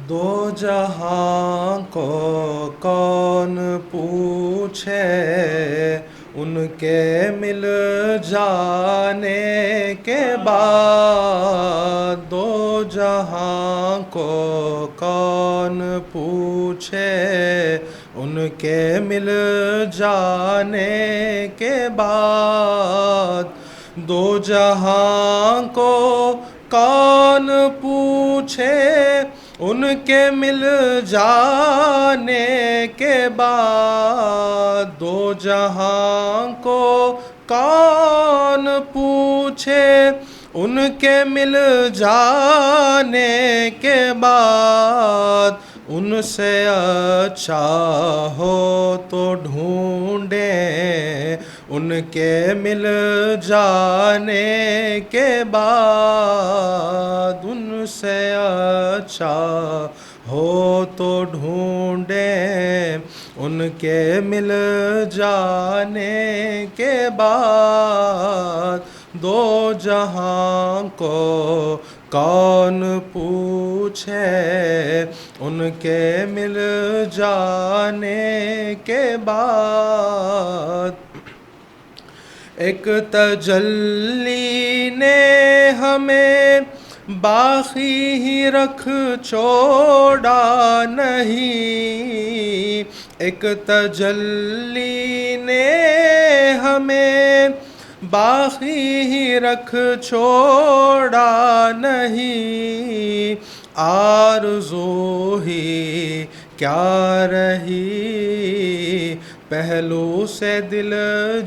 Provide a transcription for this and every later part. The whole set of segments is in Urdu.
دو جہاں کو کون پوچھے ان کے مل جانے کے بعد، دو جہاں کو کون پوچھے ان کے مل جانے کے بعد، دو جہاں کو کون پوچھے ان کے مل جانے کے بعد، دو جہاں کو کون پوچھے ان کے مل جانے کے بعد، ان سے اچھا ہو تو ڈھونڈیں ان کے مل جانے کے بعد، ان سے اچھا ہو تو ڈھونڈیں ان کے مل جانے کے بعد، دو جہاں کو کون پوچھے ان کے مل جانے کے بعد۔ ایک تجلی نے ہمیں باقی ہی رکھ چھوڑا نہیں، ایک تجلی نے ہمیں باقی ہی رکھ چھوڑا نہیں، آرزو ہی کیا رہی پہلو سے دل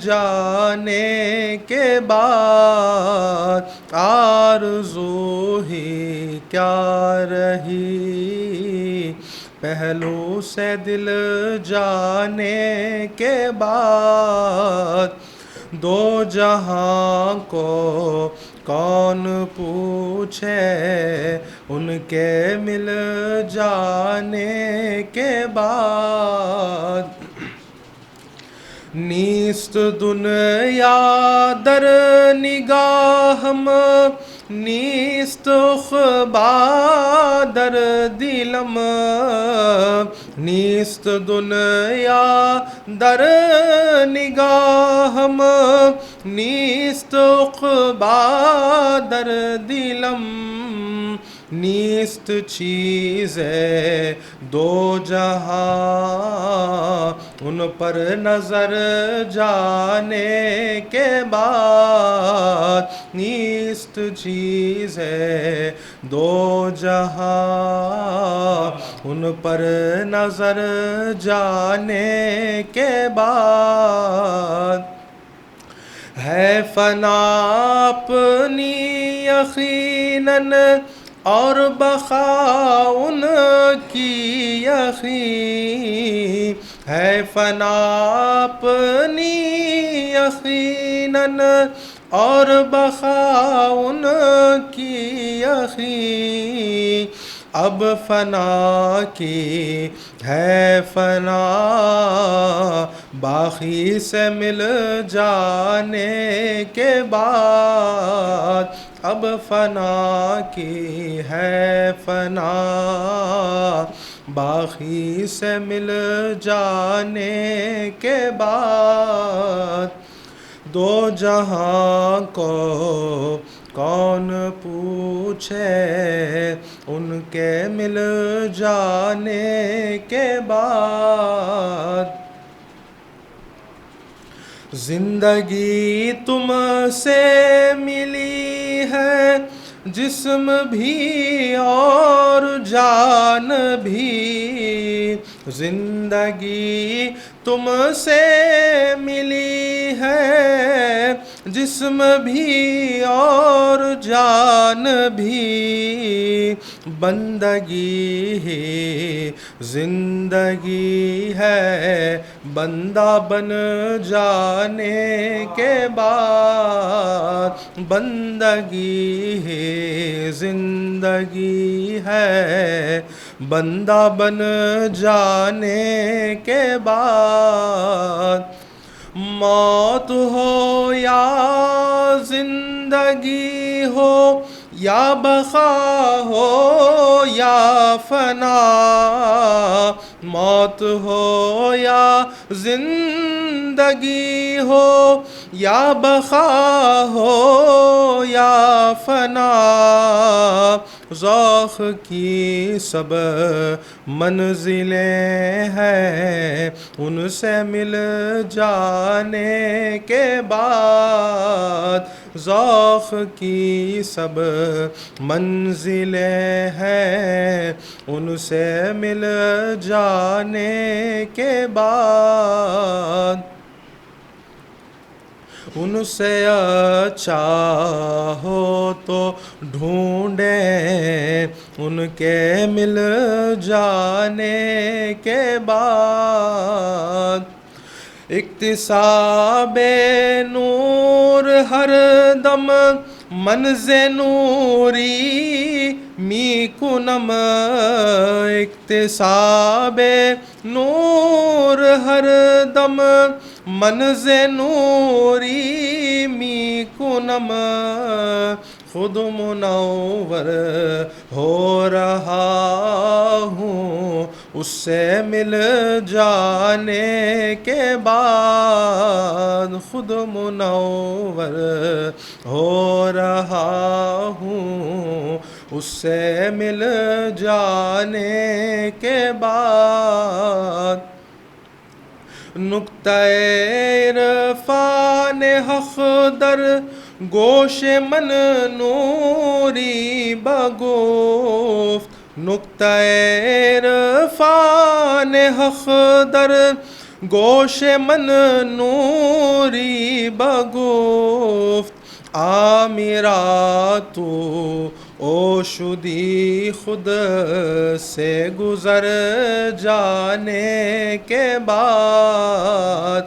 جانے کے بعد، آرزو ہی کیا رہی پہلو سے دل جانے کے بعد، دو جہاں کو کون پوچھے ان کے مل جانے کے بعد۔ نیست دنیا در نگاہم نیست عقبیٰ در دلم، نیست دنیا در نگاہم نیست عقبیٰ در دلم، نیست چیز دو جہاں ان پر نظر جانے کے بعد، نیست چیز دو جہاں ان پر نظر جانے کے بعد، ہے فنا اپنی یقیناً اور بقا ان کی یقین، ہے فنا اپنی یقیناً اور بقا ان کی یقین، اب فنا کی ہے فنا باقی سے مل جانے کے بعد، اب فنا کی ہے فنا باقی سے مل جانے کے بعد، دو جہاں کو کون پوچھے ان کے مل جانے کے بعد۔ زندگی تم سے ملی ہے جسم بھی اور جان بھی، زندگی تم سے ملی ہے جسم بھی اور جان بھی، بندگی ہی زندگی ہے بندہ بن جانے کے بعد، بندگی ہی زندگی ہے بندہ بن جانے کے بعد، موت ہو یا زندگی ہو یا بقا ہو یا فنا، موت ہو یا زندگی ہو، یا بقا ہو یا فنا، ذوق کی سب منزلیں ہیں، ان سے مل جانے کے بعد، ذوق کی سب منزلیں ہیں، ان سے مل جانے کے بعد، ان سے اچھا ہو تو ڈھونڈیں، ان کے مل جانے کے بعد، اکتساب نور ہر دم منز نوری می کنم، اکتساب نور ہر دم منز نوری می کنم، خود منور ہو رہا ہوں اس سے مل جانے کے بعد، خود منور ہو رہا ہوں اس سے مل جانے کے بعد، نقطۂ عرفان حق در گوش من نوری بگفت، نقطۂ عرفان حق در گوش من نوری بگفت، میرا تو اوشدی خود سے گزر جانے کے بعد،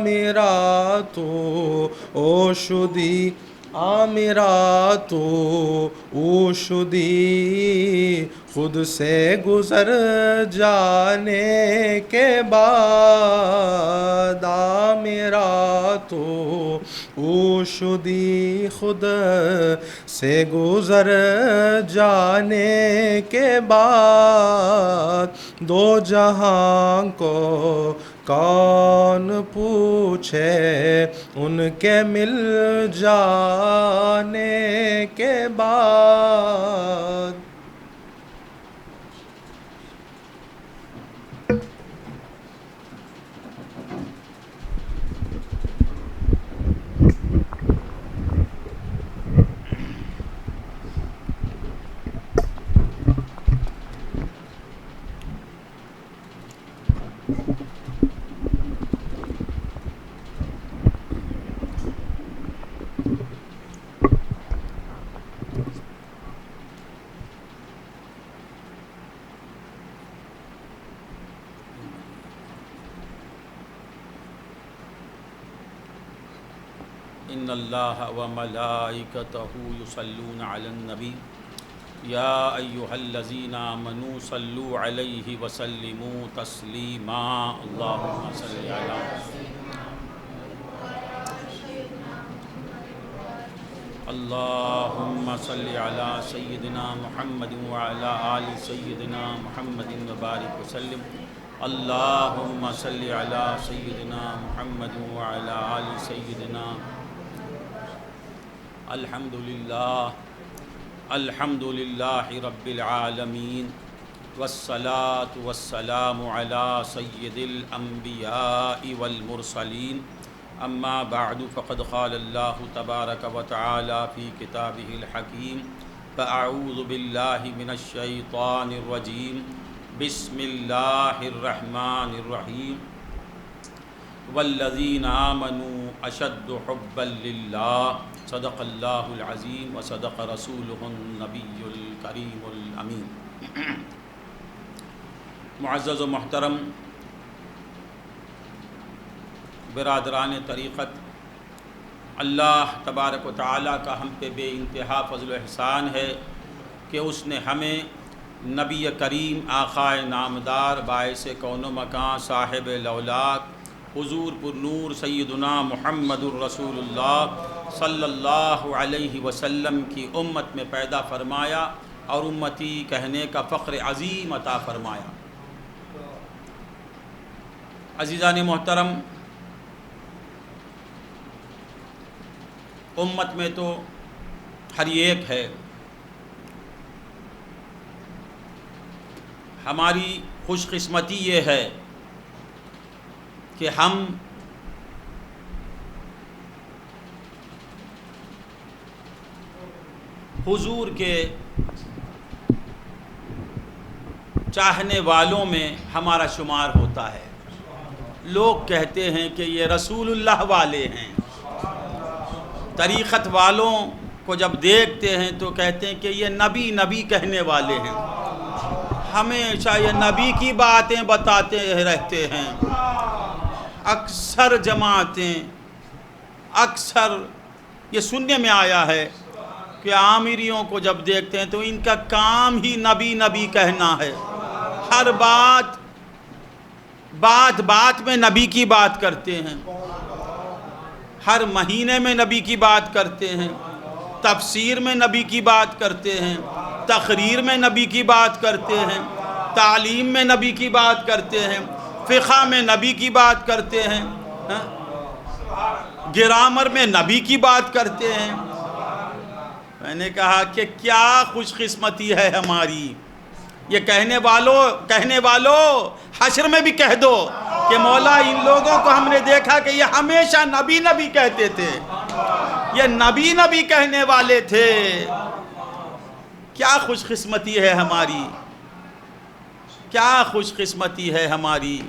میرا تو اوشدی، میرا تو اوشدی خود سے گزر جانے کے بعد، میرا تو اوشدی خود سے گزر جانے کے بعد، دو جہاں کو کون پوچھے ان کے مل جانے کے بعد۔ ان اللہ وملائکتہ یصلون علی النبی یا ایہا الذین آمنوا صلوا علیہ وسلموا تسلیما، اللہم صلی علی اللہم صلی علی سیدنا محمد وعلی آل سیدنا محمد وبارک وسلم، اللہم صلی علی سیدنا محمد وعلی آل سیدنا، الحمدللہ رب العالمین، والصلاة والسلام علی سید الانبیاء والمرسلین، اما بعد فقد قال اللہ تبارک وتعالی فی کتابہ الحکیم، فاعوذ باللہ من الشیطان الرجیم، بسم اللہ الرحمن الرحیم، والذین آمنوا اشد حبا للہ، صدق اللہ العظیم وصدق رسولہ النبی الکریم الامین۔ معزز و محترم برادران طریقت، اللہ تبارک و تعالیٰ کا ہم پہ بے انتہا فضل و احسان ہے کہ اس نے ہمیں نبی کریم آقائے نامدار باعث کون و مکان صاحب لولاک حضور پر نور سیدنا محمد الرسول اللہ صلی اللہ علیہ وسلم کی امت میں پیدا فرمایا، اور امتی کہنے کا فخر عظیم عطا فرمایا۔ عزیزان محترم، امت میں تو ہر ایک ہے، ہماری خوش قسمتی یہ ہے کہ ہم حضور کے چاہنے والوں میں ہمارا شمار ہوتا ہے۔ لوگ کہتے ہیں کہ یہ رسول اللہ والے ہیں، طریقت والوں کو جب دیکھتے ہیں تو کہتے ہیں کہ یہ نبی نبی کہنے والے ہیں، ہمیشہ یہ نبی کی باتیں بتاتے رہتے ہیں۔ اکثر جماعتیں، اکثر یہ سننے میں آیا ہے کہ عامریوں کو جب دیکھتے ہیں تو ان کا کام ہی نبی نبی کہنا ہے، ہر بات میں نبی کی بات کرتے ہیں، ہر مہینے میں نبی کی بات کرتے ہیں، تفسیر میں نبی کی بات کرتے ہیں، تقریر میں نبی کی بات کرتے ہیں، تعلیم میں نبی کی بات کرتے ہیں، فقہ میں نبی کی بات کرتے ہیں، گرامر میں نبی کی بات کرتے ہیں۔ میں نے کہا کہ کیا خوش قسمتی ہے ہماری، یہ کہنے والوں حشر میں بھی کہہ دو کہ مولا ان لوگوں کو ہم نے دیکھا کہ یہ ہمیشہ نبی نبی کہتے تھے، یہ نبی نبی کہنے والے تھے۔ کیا خوش قسمتی ہے ہماری، کیا خوش قسمتی ہے ہماری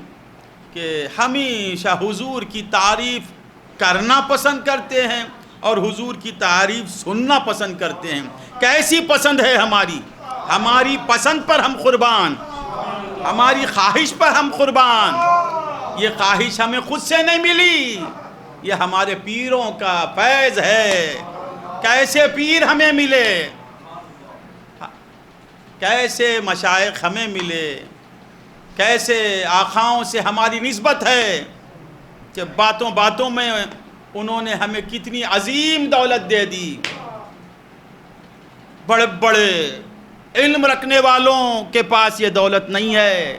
کہ ہمیشہ حضور کی تعریف کرنا پسند کرتے ہیں اور حضور کی تعریف سننا پسند کرتے ہیں۔ کیسی پسند ہے ہماری پسند پر ہم قربان، ہماری خواہش پر ہم قربان۔ یہ خواہش ہمیں خود سے نہیں ملی، یہ ہمارے پیروں کا فیض ہے۔ کیسے پیر ہمیں ملے، کیسے مشائخ ہمیں ملے، کیسے آقاؤں سے ہماری نسبت ہے کہ باتوں میں انہوں نے ہمیں کتنی عظیم دولت دے دی۔ بڑے بڑے علم رکھنے والوں کے پاس یہ دولت نہیں ہے،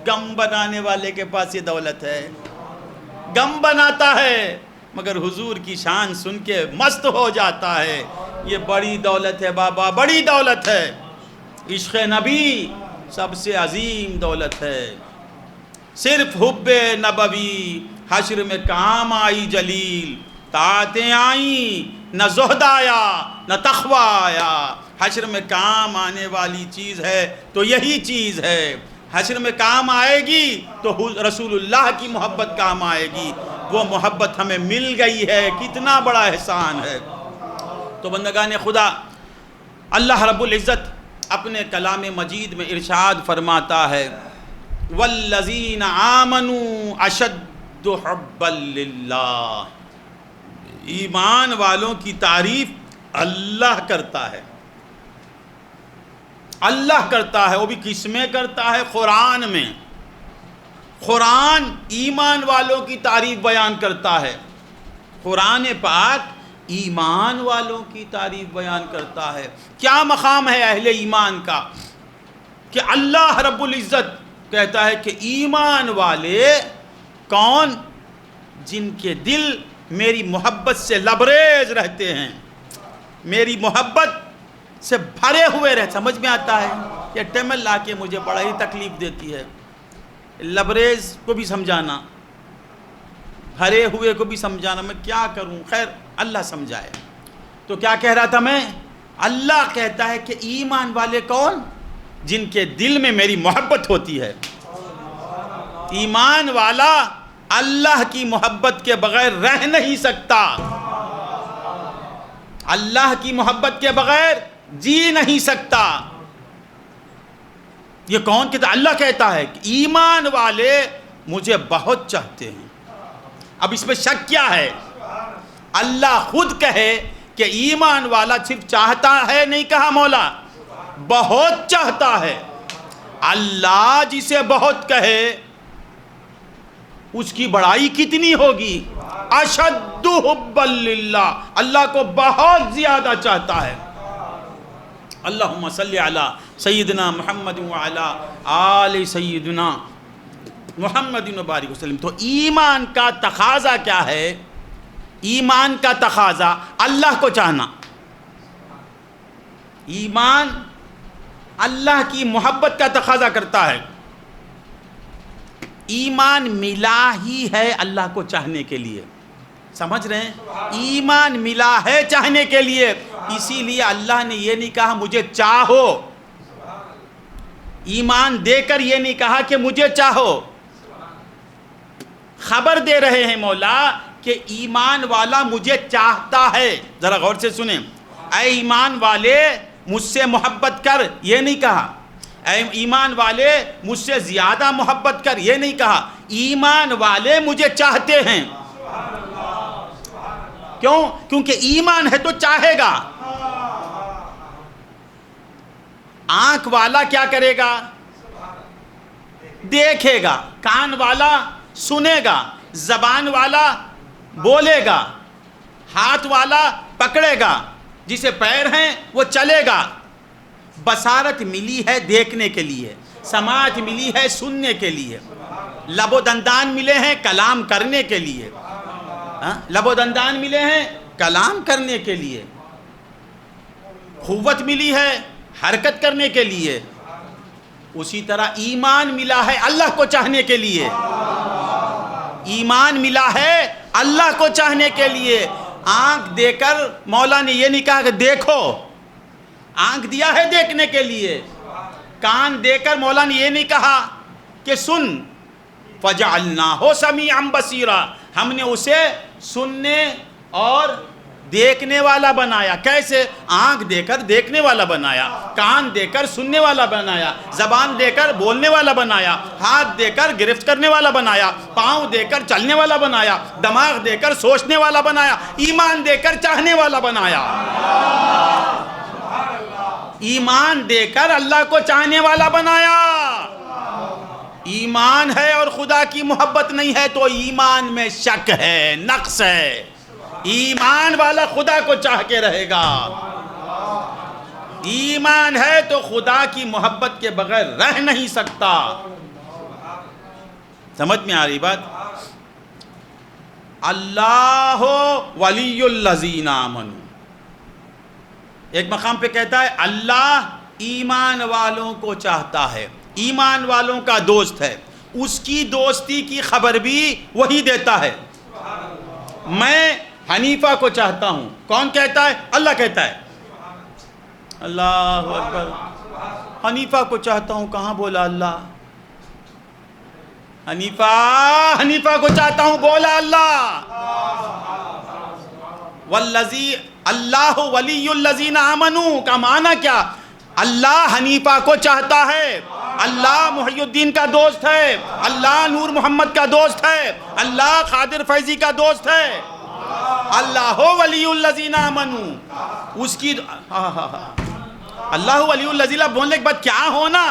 غم بنانے والے کے پاس یہ دولت ہے۔ غم بناتا ہے مگر حضور کی شان سن کے مست ہو جاتا ہے۔ یہ بڑی دولت ہے بابا، بڑی دولت ہے۔ عشق نبی سب سے عظیم دولت ہے۔ صرف حب نبوی حشر میں کام آئی جلیل، طاعتیں آئیں نہ زہد آیا نہ تقویٰ آیا۔ حشر میں کام آنے والی چیز ہے تو یہی چیز ہے، حشر میں کام آئے گی تو رسول اللہ کی محبت کام آئے گی۔ وہ محبت ہمیں مل گئی ہے، کتنا بڑا احسان ہے۔ تو بندگان خدا، اللہ رب العزت اپنے کلام مجید میں ارشاد فرماتا ہے والذین آمنوا اشد حبا للہ، ایمان والوں کی تعریف اللہ کرتا ہے، اللہ کرتا ہے۔ وہ بھی کس میں کرتا ہے؟ قرآن میں۔ قرآن ایمان والوں کی تعریف بیان کرتا ہے، قرآن پاک ایمان والوں کی تعریف بیان کرتا ہے۔ کیا مقام ہے اہل ایمان کا کہ اللہ رب العزت کہتا ہے کہ ایمان والے کون؟ جن کے دل میری محبت سے لبریز رہتے ہیں، میری محبت سے بھرے ہوئے رہتے۔ سمجھ میں آتا ہے؟ یہ ٹیمل لا کے مجھے بڑا ہی تکلیف دیتی ہے، لبریز کو بھی سمجھانا، بھرے ہوئے کو بھی سمجھانا، میں کیا کروں؟ خیر اللہ سمجھائے۔ تو کیا کہہ رہا تھا میں؟ اللہ کہتا ہے کہ ایمان والے کون؟ جن کے دل میں میری محبت ہوتی ہے۔ ایمان والا اللہ کی محبت کے بغیر رہ نہیں سکتا، اللہ کی محبت کے بغیر جی نہیں سکتا۔ یہ کون کہتا ہے؟ اللہ کہتا ہے کہ ایمان والے مجھے بہت چاہتے ہیں۔ اب اس میں شک کیا ہے؟ اللہ خود کہے کہ ایمان والا صرف چاہتا ہے، نہیں کہا مولا، بہت چاہتا ہے۔ اللہ جسے بہت کہے اس کی بڑائی کتنی ہوگی؟ اشد حبا للہ، اللہ کو بہت زیادہ چاہتا ہے۔ اللہم صلی علی سیدنا محمد وعلی آل سیدنا محمد وبارک وسلم۔ تو ایمان کا تقاضا کیا ہے؟ ایمان کا تقاضا اللہ کو چاہنا، ایمان اللہ کی محبت کا تقاضا کرتا ہے۔ ایمان ملا ہی ہے اللہ کو چاہنے کے لیے، سمجھ رہے ہیں؟ ایمان ملا ہے چاہنے کے لیے، اسی لیے اللہ نے یہ نہیں کہا مجھے چاہو، ایمان دے کر یہ نہیں کہا کہ مجھے چاہو، خبر دے رہے ہیں مولا کہ ایمان والا مجھے چاہتا ہے۔ ذرا غور سے سنیں، اے ایمان والے مجھ سے محبت کر، یہ نہیں کہا اے ایمان والے مجھ سے زیادہ محبت کر، یہ نہیں کہا، ایمان والے مجھے چاہتے ہیں۔ کیوں؟ کیونکہ ایمان ہے تو چاہے گا۔ آنکھ والا کیا کرے گا؟ دیکھے گا، کان والا سنے گا، زبان والا بولے گا، ہاتھ والا پکڑے گا، جسے پیر ہیں وہ چلے گا۔ بصارت ملی ہے دیکھنے کے لیے، سماعت ملی ہے سننے کے لیے، لب و دندان ملے ہیں کلام کرنے کے لیے، لب و دندان ملے ہیں کلام کرنے کے لیے، قوت ملی ہے حرکت کرنے کے لیے۔ اسی طرح ایمان ملا ہے اللہ کو چاہنے کے لیے، ایمان ملا ہے اللہ کو چاہنے کے لیے۔ آنکھ دے کر مولا نے یہ نہیں کہا کہ دیکھو، آنکھ دیا ہے دیکھنے کے لیے۔ کان دے کر مولا نے یہ نہیں کہا کہ سن، فَجَعَلْنَاهُ سَمِيعًا بَصِيرًا، ہم نے اسے سننے اور دیکھنے والا بنایا۔ کیسے؟ آنکھ دے کر دیکھنے والا بنایا، کان دے کر سننے والا بنایا، زبان دے کر بولنے والا بنایا، ہاتھ دے کر گرفت کرنے والا بنایا، پاؤں دے کر چلنے والا بنایا، دماغ دے کر سوچنے والا بنایا، ایمان دے کر چاہنے والا بنایا۔ ایمان دے کر اللہ کو چاہنے والا بنایا۔ ایمان ہے اور خدا کی محبت نہیں ہے تو ایمان میں شک ہے، نقص ہے۔ ایمان والا خدا کو چاہ کے رہے گا، ایمان ہے تو خدا کی محبت کے بغیر رہ نہیں سکتا۔ سمجھ میں آ رہی بات؟ اللہ ولی الذین آمنوا، ایک مقام پہ کہتا ہے اللہ ایمان والوں کو چاہتا ہے، ایمان والوں کا دوست ہے، اس کی دوستی کی خبر بھی وہی دیتا ہے۔ میں حنیفہ کو چاہتا ہوں، کون کہتا ہے؟ اللہ کہتا ہے۔ اللہ اکبر، حنیفہ کو چاہتا ہوں، کہاں بولا اللہ؟ حنیفہ کو چاہتا ہوں، بولا اللہ۔ والذی اللہ ولی الذین آمنوا کا معنی کیا؟ اللہ حنیفہ کو چاہتا ہے، اللہ محی الدین کا دوست ہے، اللہ نور محمد کا دوست ہے، اللہ قادر فیضی کا دوست ہے، اللہ ولی الذین آمنوا، اس کی اللہ ولی الذین بولنے کے بعد کیا ہونا؟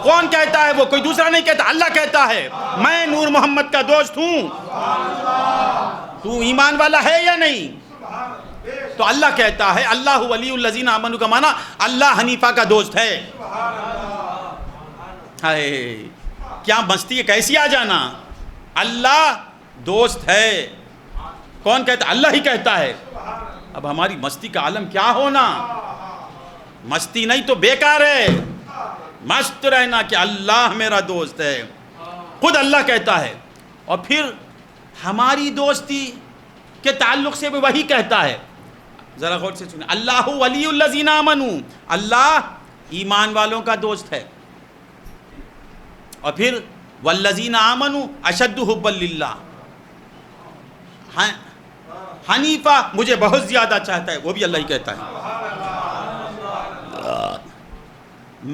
کون کہتا ہے؟ وہ کوئی دوسرا نہیں کہتا، اللہ کہتا ہے میں نور محمد کا دوست ہوں۔ تو ایمان والا ہے یا نہیں؟ تو اللہ کہتا ہے اللہ ولی الذین آمنوا کا معنی اللہ حنیفہ کا دوست ہے۔ کیا مستی ہے، کیسی آ جانا؟ اللہ دوست ہے، کون کہتا ہے؟ اللہ ہی کہتا ہے۔ اب ہماری مستی کا عالم کیا ہونا؟ مستی نہیں تو بیکار ہے، مست رہنا کہ اللہ میرا دوست ہے، خود اللہ کہتا ہے۔ اور پھر ہماری دوستی کے تعلق سے بھی وہی کہتا ہے، ذرا غور سے سنیں، اللہ ولی الذین آمنوا، اللہ ایمان والوں کا دوست ہے۔ اور پھر والذین آمنوا اشد حبا للہ، حنیفہ مجھے بہت زیادہ چاہتا ہے، وہ بھی اللہ ہی کہتا ہے۔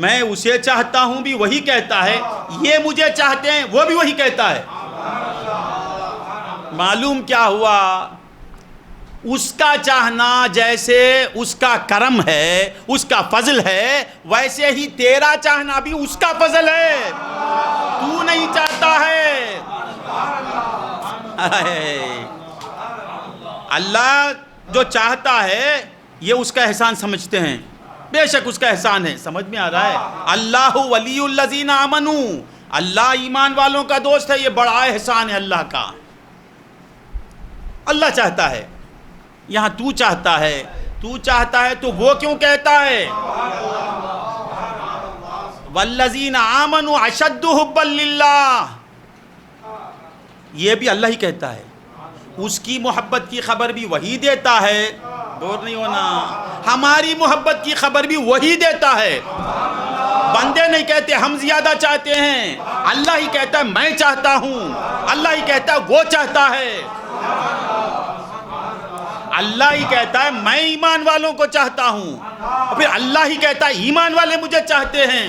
میں اسے چاہتا ہوں بھی وہی کہتا ہے، یہ مجھے چاہتے ہیں وہ بھی وہی کہتا ہے۔ معلوم کیا ہوا؟ اس کا چاہنا جیسے اس کا کرم ہے، اس کا فضل ہے، ویسے ہی تیرا چاہنا بھی اس کا فضل ہے، تو نہیں چاہتا ہے۔ اللہ جو چاہتا ہے یہ اس کا احسان سمجھتے ہیں، بے شک اس کا احسان ہے. سمجھ میں آ رہا ہے؟ اللہ ولی الذین آمنوا، اللہ ایمان والوں کا دوست ہے. یہ بڑا احسان ہے اللہ کا. اللہ چاہتا ہے، یہاں تو چاہتا ہے تو وہ کیوں کہتا ہے والذین آمنوا اشد حبا للہ؟ یہ بھی اللہ ہی کہتا ہے. اس کی محبت کی خبر بھی وہی دیتا ہے. دور نہیں ہونا. ہماری محبت کی خبر بھی وہی دیتا ہے. بندے نہیں کہتے ہم زیادہ چاہتے ہیں، اللہ ہی کہتا ہے میں چاہتا ہوں. اللہ ہی کہتا ہے وہ چاہتا ہے. اللہ ہی کہتا ہے میں ایمان والوں کو چاہتا ہوں، اور پھر اللہ ہی کہتا ہے ایمان والے مجھے چاہتے ہیں.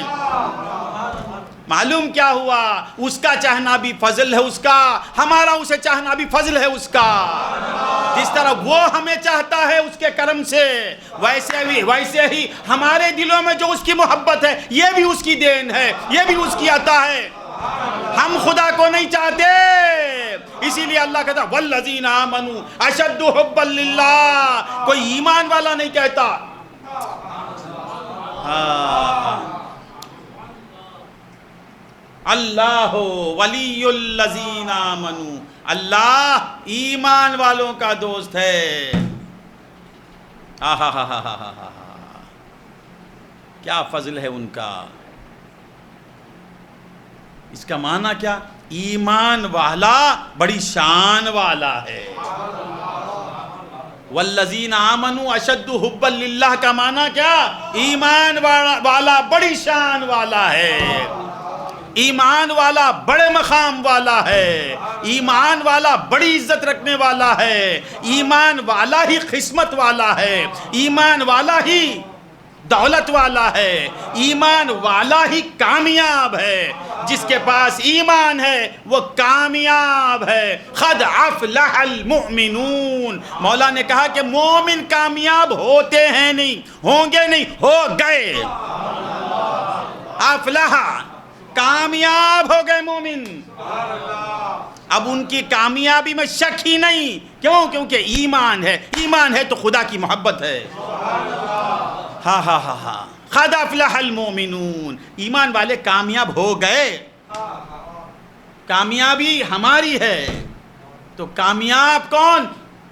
معلوم کیا ہوا؟ اس کا چاہنا بھی فضل ہے اس کا، ہمارا اسے چاہنا بھی فضل ہے اس کا. جس طرح وہ ہمیں چاہتا ہے اس کے کرم سے، ویسے ہی ہمارے دلوں میں جو اس کی محبت ہے یہ بھی اس کی دین ہے، یہ بھی اس کی عطا ہے. ہم خدا کو نہیں چاہتے، اسی لیے اللہ کہتا والذین آمنوا اشد حبا للہ. کوئی ایمان والا نہیں کہتا. اللہ ولی الذین آمنوا، اللہ ایمان والوں کا دوست ہے. کیا فضل ہے ان کا. اس کا معنی کیا؟ ایمان والا بڑی شان والا ہے. والذین آمنوا اشد حبا للہ کا معنی کیا؟ ایمان والا بڑی شان والا ہے. ایمان والا بڑے مقام والا ہے. ایمان والا بڑی عزت رکھنے والا ہے. ایمان والا ہی قسمت والا ہے. ایمان والا ہی دولت والا ہے. ایمان والا ہی کامیاب ہے. جس کے پاس ایمان ہے وہ کامیاب ہے. قد افلح المؤمنون. مولا نے کہا کہ مومن کامیاب ہوتے ہیں نہیں، ہوں گے نہیں، ہو گئے. افلح، کامیاب ہو گئے مومن. اب ان کی کامیابی میں شک ہی نہیں. کیوں؟ کیونکہ ایمان ہے. ایمان ہے تو خدا کی محبت ہے. قد افلح المؤمنون. ایمان والے کامیاب ہو گئے. کامیابی ہماری ہے. تو کامیاب کون؟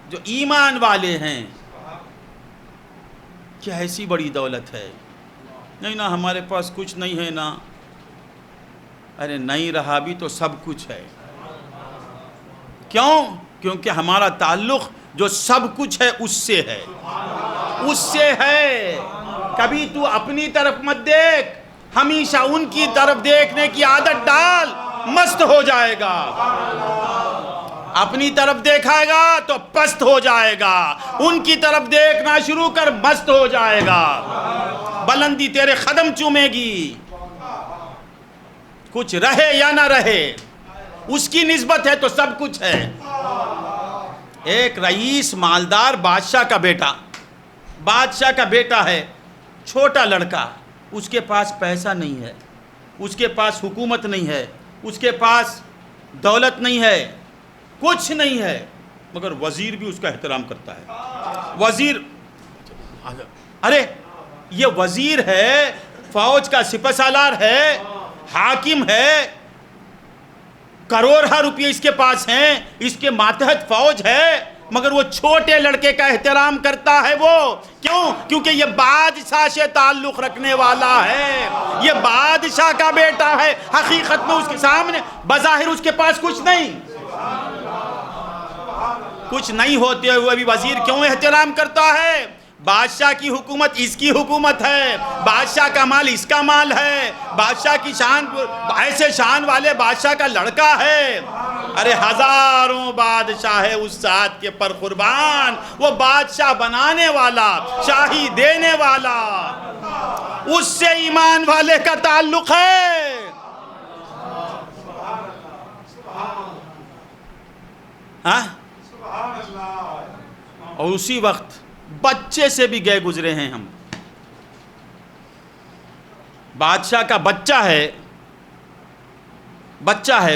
جو ایمان والے ہیں. کیا ایسی بڑی دولت ہے. نہیں نا ہمارے پاس کچھ نہیں ہے نا. ارے نہیں رہا بھی تو سب کچھ ہے. کیوں؟ کیونکہ ہمارا تعلق جو سب کچھ ہے اس سے ہے. اس سے ہے. کبھی تو اپنی طرف مت دیکھ، ہمیشہ ان کی طرف دیکھنے کی عادت ڈال، مست ہو جائے گا. اپنی طرف دیکھائے گا تو پست ہو جائے گا. ان کی طرف دیکھنا شروع کر، مست ہو جائے گا. بلندی تیرے قدم چومے گی. کچھ رہے یا نہ رہے اس کی نسبت ہے تو سب کچھ ہے. ایک رئیس مالدار بادشاہ کا بیٹا ہے، چھوٹا لڑکا. اس کے پاس پیسہ نہیں ہے، اس کے پاس حکومت نہیں ہے، اس کے پاس دولت نہیں ہے، کچھ نہیں ہے، مگر وزیر بھی اس کا احترام کرتا ہے. وزیر، ارے یہ وزیر ہے، فوج کا سپہ سالار ہے، حاکم ہے، کروڑہ روپے اس کے پاس ہیں، اس کے ماتحت فوج ہے، مگر وہ چھوٹے لڑکے کا احترام کرتا ہے. وہ کیوں؟ کیونکہ یہ بادشاہ سے تعلق رکھنے والا ہے. یہ بادشاہ کا بیٹا ہے. حقیقت میں اس کے سامنے بظاہر اس کے پاس کچھ نہیں ہوتے ہوئے بھی وزیر کیوں احترام کرتا ہے؟ بادشاہ کی حکومت اس کی حکومت ہے، بادشاہ کا مال اس کا مال ہے، بادشاہ کی شان، ایسے شان والے بادشاہ کا لڑکا ہے. ارے ہزاروں بادشاہ ہے اس ذات کے پر قربان. وہ بادشاہ بنانے والا، شاہی دینے والا، اس سے ایمان والے کا تعلق ہے. اور اسی وقت بچے سے بھی گئے گزرے ہیں ہم. بادشاہ کا بچہ ہے،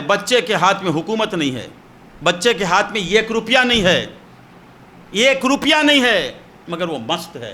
بچے کے ہاتھ میں حکومت نہیں ہے، بچے کے ہاتھ میں 1 روپیہ نہیں ہے، 1 روپیہ نہیں ہے، مگر وہ مست ہے.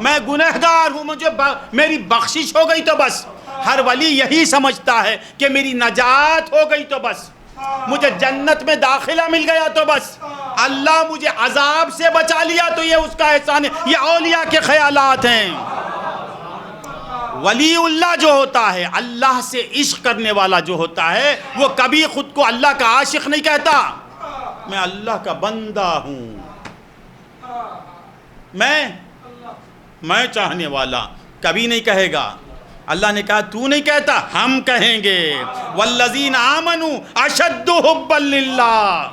میں گنہگار ہوں، مجھے میری بخشش ہو گئی تو بس۔ ہر ولی یہی سمجھتا ہے کہ میری نجات ہو گئی تو بس، مجھے جنت میں داخلہ مل گیا تو بس، اللہ مجھے عذاب سے بچا لیا تو یہ اس کا احسان ہے۔ یہ اولیاء کے خیالات ہیں۔ ولی اللہ جو ہوتا ہے، اللہ سے عشق کرنے والا جو ہوتا ہے، وہ کبھی خود کو اللہ کا عاشق نہیں کہتا۔ میں اللہ کا بندہ ہوں، میں چاہنے والا، کبھی نہیں کہے گا۔ اللہ نے کہا تو نہیں کہتا، ہم کہیں گے والذین آمنوا اشد حبا للہ۔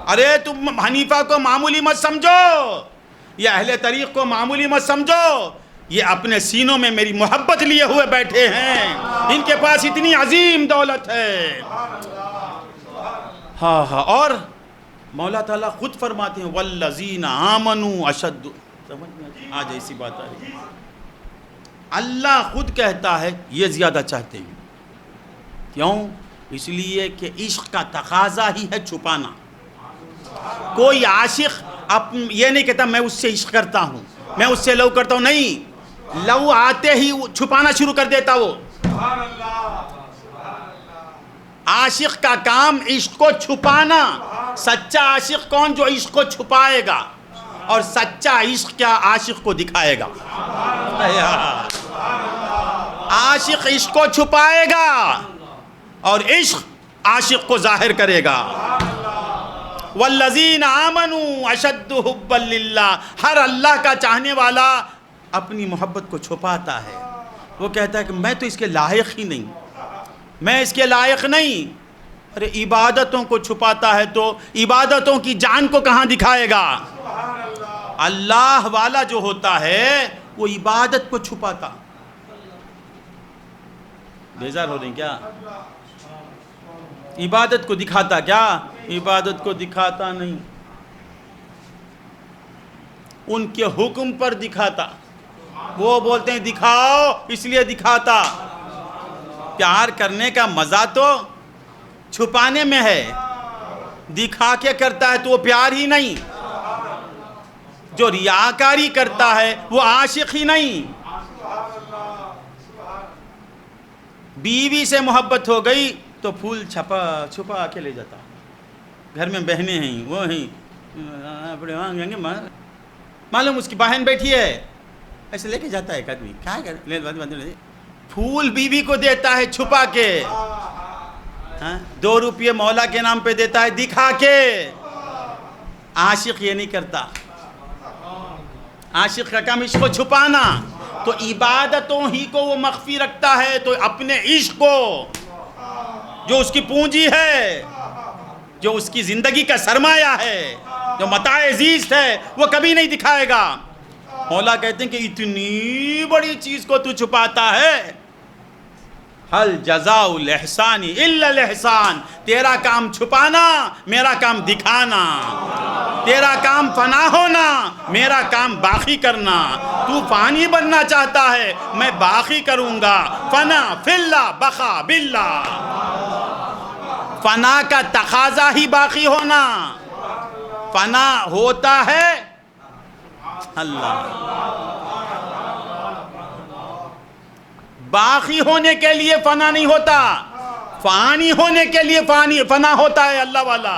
ارے تم حنیفہ کو معمولی مت سمجھو، یہ اہل طریق کو معمولی مت سمجھو، یہ اپنے سینوں میں میری محبت لیے ہوئے بیٹھے ہیں، ان کے پاس اتنی عظیم دولت ہے۔ ہاں اور مولا تعالیٰ خود فرماتے ہیں والذین آمنوا اشد، سمجھ میں آج ایسی بات آ رہی ہے، اللہ خود کہتا ہے یہ زیادہ چاہتے ہیں۔ کیوں؟ اس لیے کہ عشق کا تقاضا ہی ہے چھپانا۔ کوئی عاشق یہ نہیں کہتا میں اس سے عشق کرتا ہوں، میں اس سے لو کرتا ہوں، نہیں، لو آتے ہی چھپانا شروع کر دیتا وہ۔ عاشق کا کام عشق کو چھپانا۔ سچا عاشق کون؟ جو عشق کو چھپائے گا، اور سچا عشق کیا عاشق کو دکھائے گا۔ عاشق عشق کو چھپائے گا اور عشق عاشق کو ظاہر کرے گا۔ والذین آمنوا اشد حبا للہ، ہر اللہ کا چاہنے والا اپنی محبت کو چھپاتا ہے۔ وہ کہتا ہے کہ میں تو اس کے لائق ہی نہیں، میں اس کے لائق نہیں۔ ارے عبادتوں کو چھپاتا ہے تو عبادتوں کی جان کو کہاں دکھائے گا؟ اللہ والا جو ہوتا ہے وہ عبادت کو چھپاتا۔ بیزار ہو رہے ہیں کیا؟ عبادت کو دکھاتا کیا؟ عبادت کو دکھاتا نہیں، ان کے حکم پر دکھاتا۔ وہ بولتے ہیں دکھاؤ، اس لیے دکھاتا۔ پیار کرنے کا مزہ تو چھپانے میں ہے، دکھا کے کرتا ہے تو وہ پیار ہی نہیں۔ جو ریاکاری کرتا ہے وہ عاشق ہی نہیں۔ بیوی سے محبت ہو گئی تو پھول چھپا کے لے جاتا، گھر میں بہنیں ہیں وہ ہیں، معلوم اس کی بہن بیٹھی ہے، ایسے لے کے جاتا ہے ایک آدمی، کیا پھول بیوی کو دیتا ہے چھپا کے، 2 روپے مولا کے نام پہ دیتا ہے دکھا کے۔ عاشق یہ نہیں کرتا، عاشق کا کام عشق کو چھپانا۔ تو عبادتوں ہی کو وہ مخفی رکھتا ہے، تو اپنے عشق کو جو اس کی پونجی ہے، جو اس کی زندگی کا سرمایہ ہے، جو متاع زیست ہے، وہ کبھی نہیں دکھائے گا۔ مولا کہتے ہیں کہ اتنی بڑی چیز کو تو چھپاتا ہے، حل جزاء الاحسان الا الاحسان۔ تیرا کام چھپانا، میرا کام دکھانا۔ تیرا کام فنا ہونا، میرا کام باقی کرنا۔ تو فانی بننا چاہتا ہے، میں باقی کروں گا۔ فنا فی اللہ بقا باللہ۔ فنا کا تقاضا ہی باقی ہونا، فنا ہوتا ہے اللہ، باقی ہونے کے لیے فنا نہیں ہوتا، فانی ہونے کے لیے فنا ہوتا ہے اللہ والا۔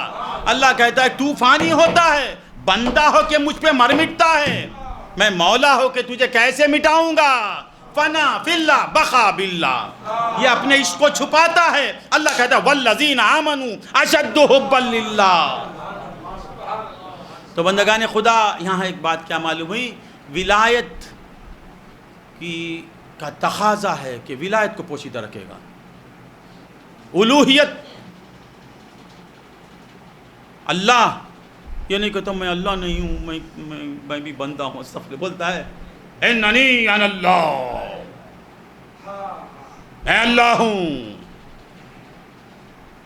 اللہ کہتا ہے تو فانی ہوتا ہے، بندہ ہو کے مجھ پہ مر مٹتا ہے، میں مولا ہو کے تجھے کیسے مٹاؤں گا؟ فنا فی اللہ بقا باللہ۔ یہ اپنے عشق کو چھپاتا ہے۔ اللہ کہتا ہے والذین آمنوا اشد حبا للہ۔ تو بندگان خدا، یہاں ایک بات کیا معلوم ہوئی؟ ولایت کا تقاضا ہے کہ ولایت کو پوشیدہ رکھے گا۔ الوہیت، اللہ یہ نہیں کہتا میں اللہ نہیں ہوں، میں بھی بندہ ہوں، استغفر بولتا ہے اننی انا اللہ، میں اللہ ہوں۔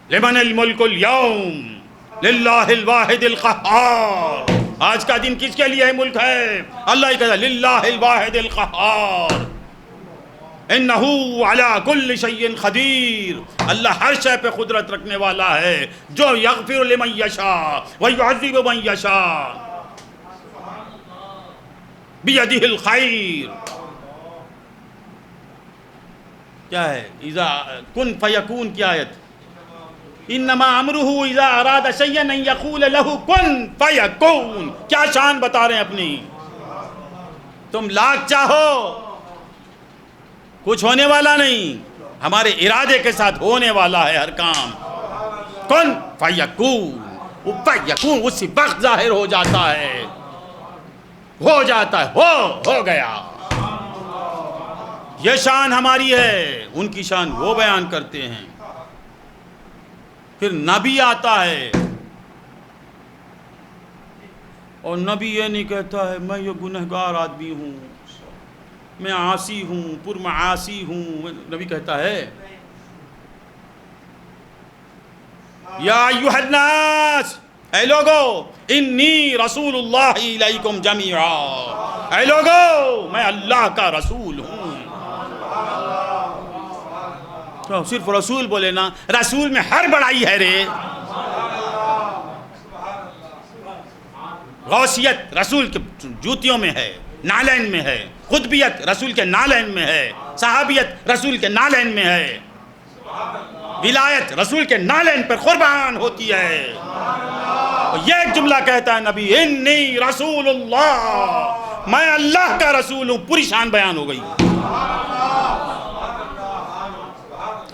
لمن الملک اليوم للہ الواحد القہار۔ آج کا دن کس کے لیے ہے ملک ہے؟ اللہ ہی کہتا ہے للہ الواحد القہار، انہو علی کل شیء قدیر۔ اللہ ہر شے پہ قدرت رکھنے والا ہے، جو یغفر لمن یشاء ویعذب من یشاء۔ بیدہ الخیر. کیا ہے؟ اذا کن فیکون کی آیت. انما امرہ اذا اراد شیئا ان یقول لہ کن فیکون. کیا شان بتا رہے ہیں اپنی. تم لاکھ چاہو کچھ ہونے والا نہیں، ہمارے ارادے کے ساتھ ہونے والا ہے ہر کام. کن فیکون، فیکون اسی وقت ظاہر ہو جاتا ہے، ہو جاتا ہے، ہو گیا. یہ شان ہماری ہے، ان کی شان وہ بیان کرتے ہیں. پھر نبی آتا ہے اور نبی یہ نہیں کہتا ہے میں یہ گنہگار آدمی ہوں، میں عاصی ہوں، پرمعاصی ہوں. نبی کہتا ہے یا ایھا الناس، اے لوگو، انی رسول اللہ الیکم جمیعا. اے لوگو، میں اللہ کا رسول ہوں. تو صرف رسول بولے نا، رسول میں ہر بڑائی ہے رے. غوثیت رسول کے جوتیوں میں ہے، نالین میں ہے. قطبیت رسول کے نالین میں ہے. صحابیت رسول کے نالین میں ہے. ولایت رسول کے نالین پر قربان ہوتی ہے. اور یہ ایک جملہ کہتا ہے نبی، انی رسول اللہ، میں اللہ کا رسول ہوں. پوری شان بیان ہو گئی.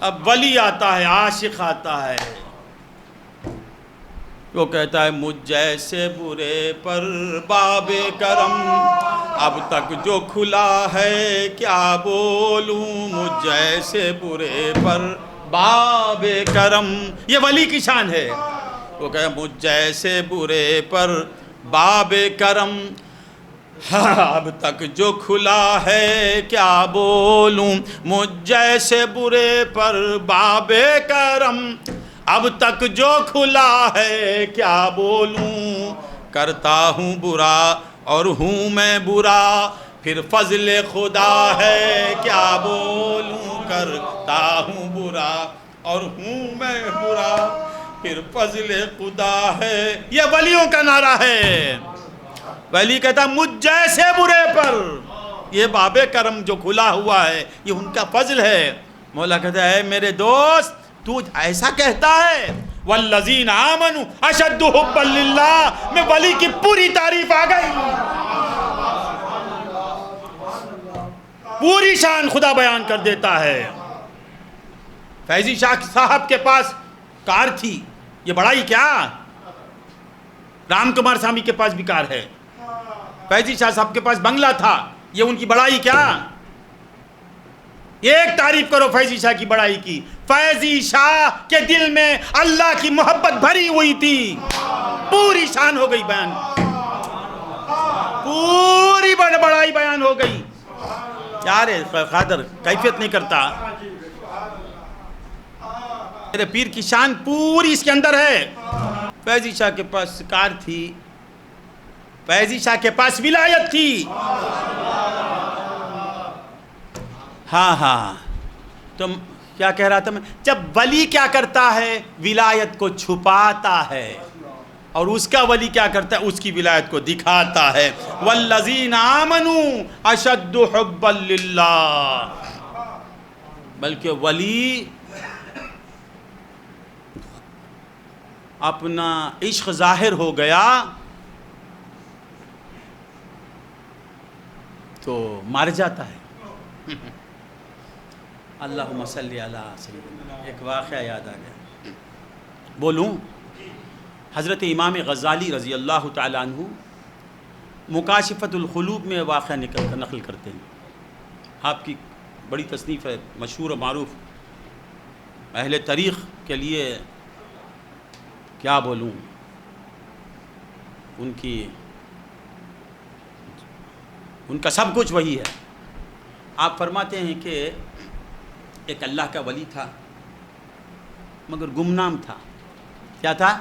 اب ولی آتا ہے، عاشق آتا ہے، وہ کہتا ہے مجھ جیسے برے پر باب کرم اب تک جو کھلا ہے کیا بولوں. مجھ جیسے برے پر باب کرم، یہ ولی کی شان ہے. وہ کہتا ہے مجھ جیسے برے پر باب کرم اب تک جو کھلا ہے کیا بولوں. مجھ جیسے برے پر باب کرم اب تک جو کھلا ہے کیا بولوں. کرتا ہوں برا اور ہوں میں برا، پھر فضل خدا ہے کیا بولوں. کرتا ہوں برا اور ہوں میں برا، پھر فضل خدا ہے. یہ ولیوں کا نعرہ ہے. ولی کہتا مجھ جیسے برے پر یہ باب کرم جو کھلا ہوا ہے یہ ان کا فضل ہے. مولا کہتا ہے میرے دوست تو ایسا کہتا ہے، والذین آمنوا اشد حبا للہ، میں ولی کی پوری تعریف آ گئی. پوری شان خدا بیان کر دیتا ہے. فیضی شاہ صاحب کے پاس کار تھی، یہ بڑائی کیا. رام کمار سامی کے پاس بھی کار ہے. فیضی شاہ صاحب کے پاس بنگلہ تھا، یہ ان کی بڑائی کیا. ایک تعریف کرو فیضی شاہ کی بڑائی کی. فیضی شاہ کے دل میں اللہ کی محبت بھری ہوئی تھی. پوری شان ہو گئی بیان، پوری بڑائی بیان ہو گئی. کیا رے قادر کیفیت نہیں کرتا. میرے پیر کی شان پوری اس کے اندر ہے. فیضی شاہ کے پاس کار تھی، فیضی شاہ کے پاس ولایت تھی. ہاں تم کیا کہہ رہا تھا میں. جب ولی کیا کرتا ہے ولایت کو چھپاتا ہے، اور اس کا ولی کیا کرتا ہے اس کی ولایت کو دکھاتا ہے. والذین آمنوا اشد حبا للہ. بلکہ ولی اپنا عشق ظاہر ہو گیا تو مر جاتا ہے. اللہم صلی علی سیدنا. ایک واقعہ یاد آ گیا، بولوں. حضرت امام غزالی رضی اللہ تعالیٰ عنہ مکاشفۃ القلوب میں واقعہ نقل کرتے ہیں. آپ کی بڑی تصنیف ہے، مشہور و معروف. اہل تاریخ کے لیے کیا بولوں، ان کا سب کچھ وہی ہے. آپ فرماتے ہیں کہ ایک اللہ کا ولی تھا مگر گمنام تھا. کیا تھا؟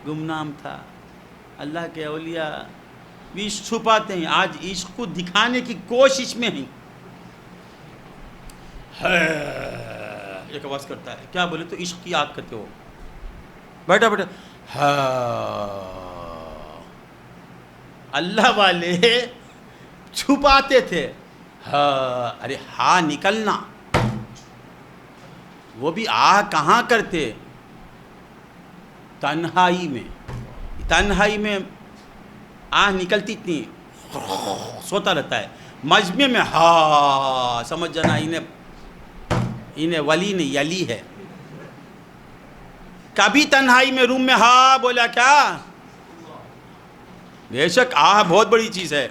گمنام تھا. اللہ کے اولیاء بھی عشق چھپاتے ہیں، آج عشق کو دکھانے کی کوشش میں ہیں. ایک آواز کرتا ہے، کیا بولے تو عشق کی آگ کرتے ہو. بیٹھا اللہ والے چھپاتے تھے. ہاں ارے ہاں نکلنا، وہ بھی کہاں کرتے؟ تنہائی میں نکلتی تھی، سوتا رہتا ہے. مجمع میں سمجھ جانا انہیں ولی نے یلی ہے. کبھی تنہائی میں روم میں بولا کیا؟ بے شک بہت بڑی چیز ہے.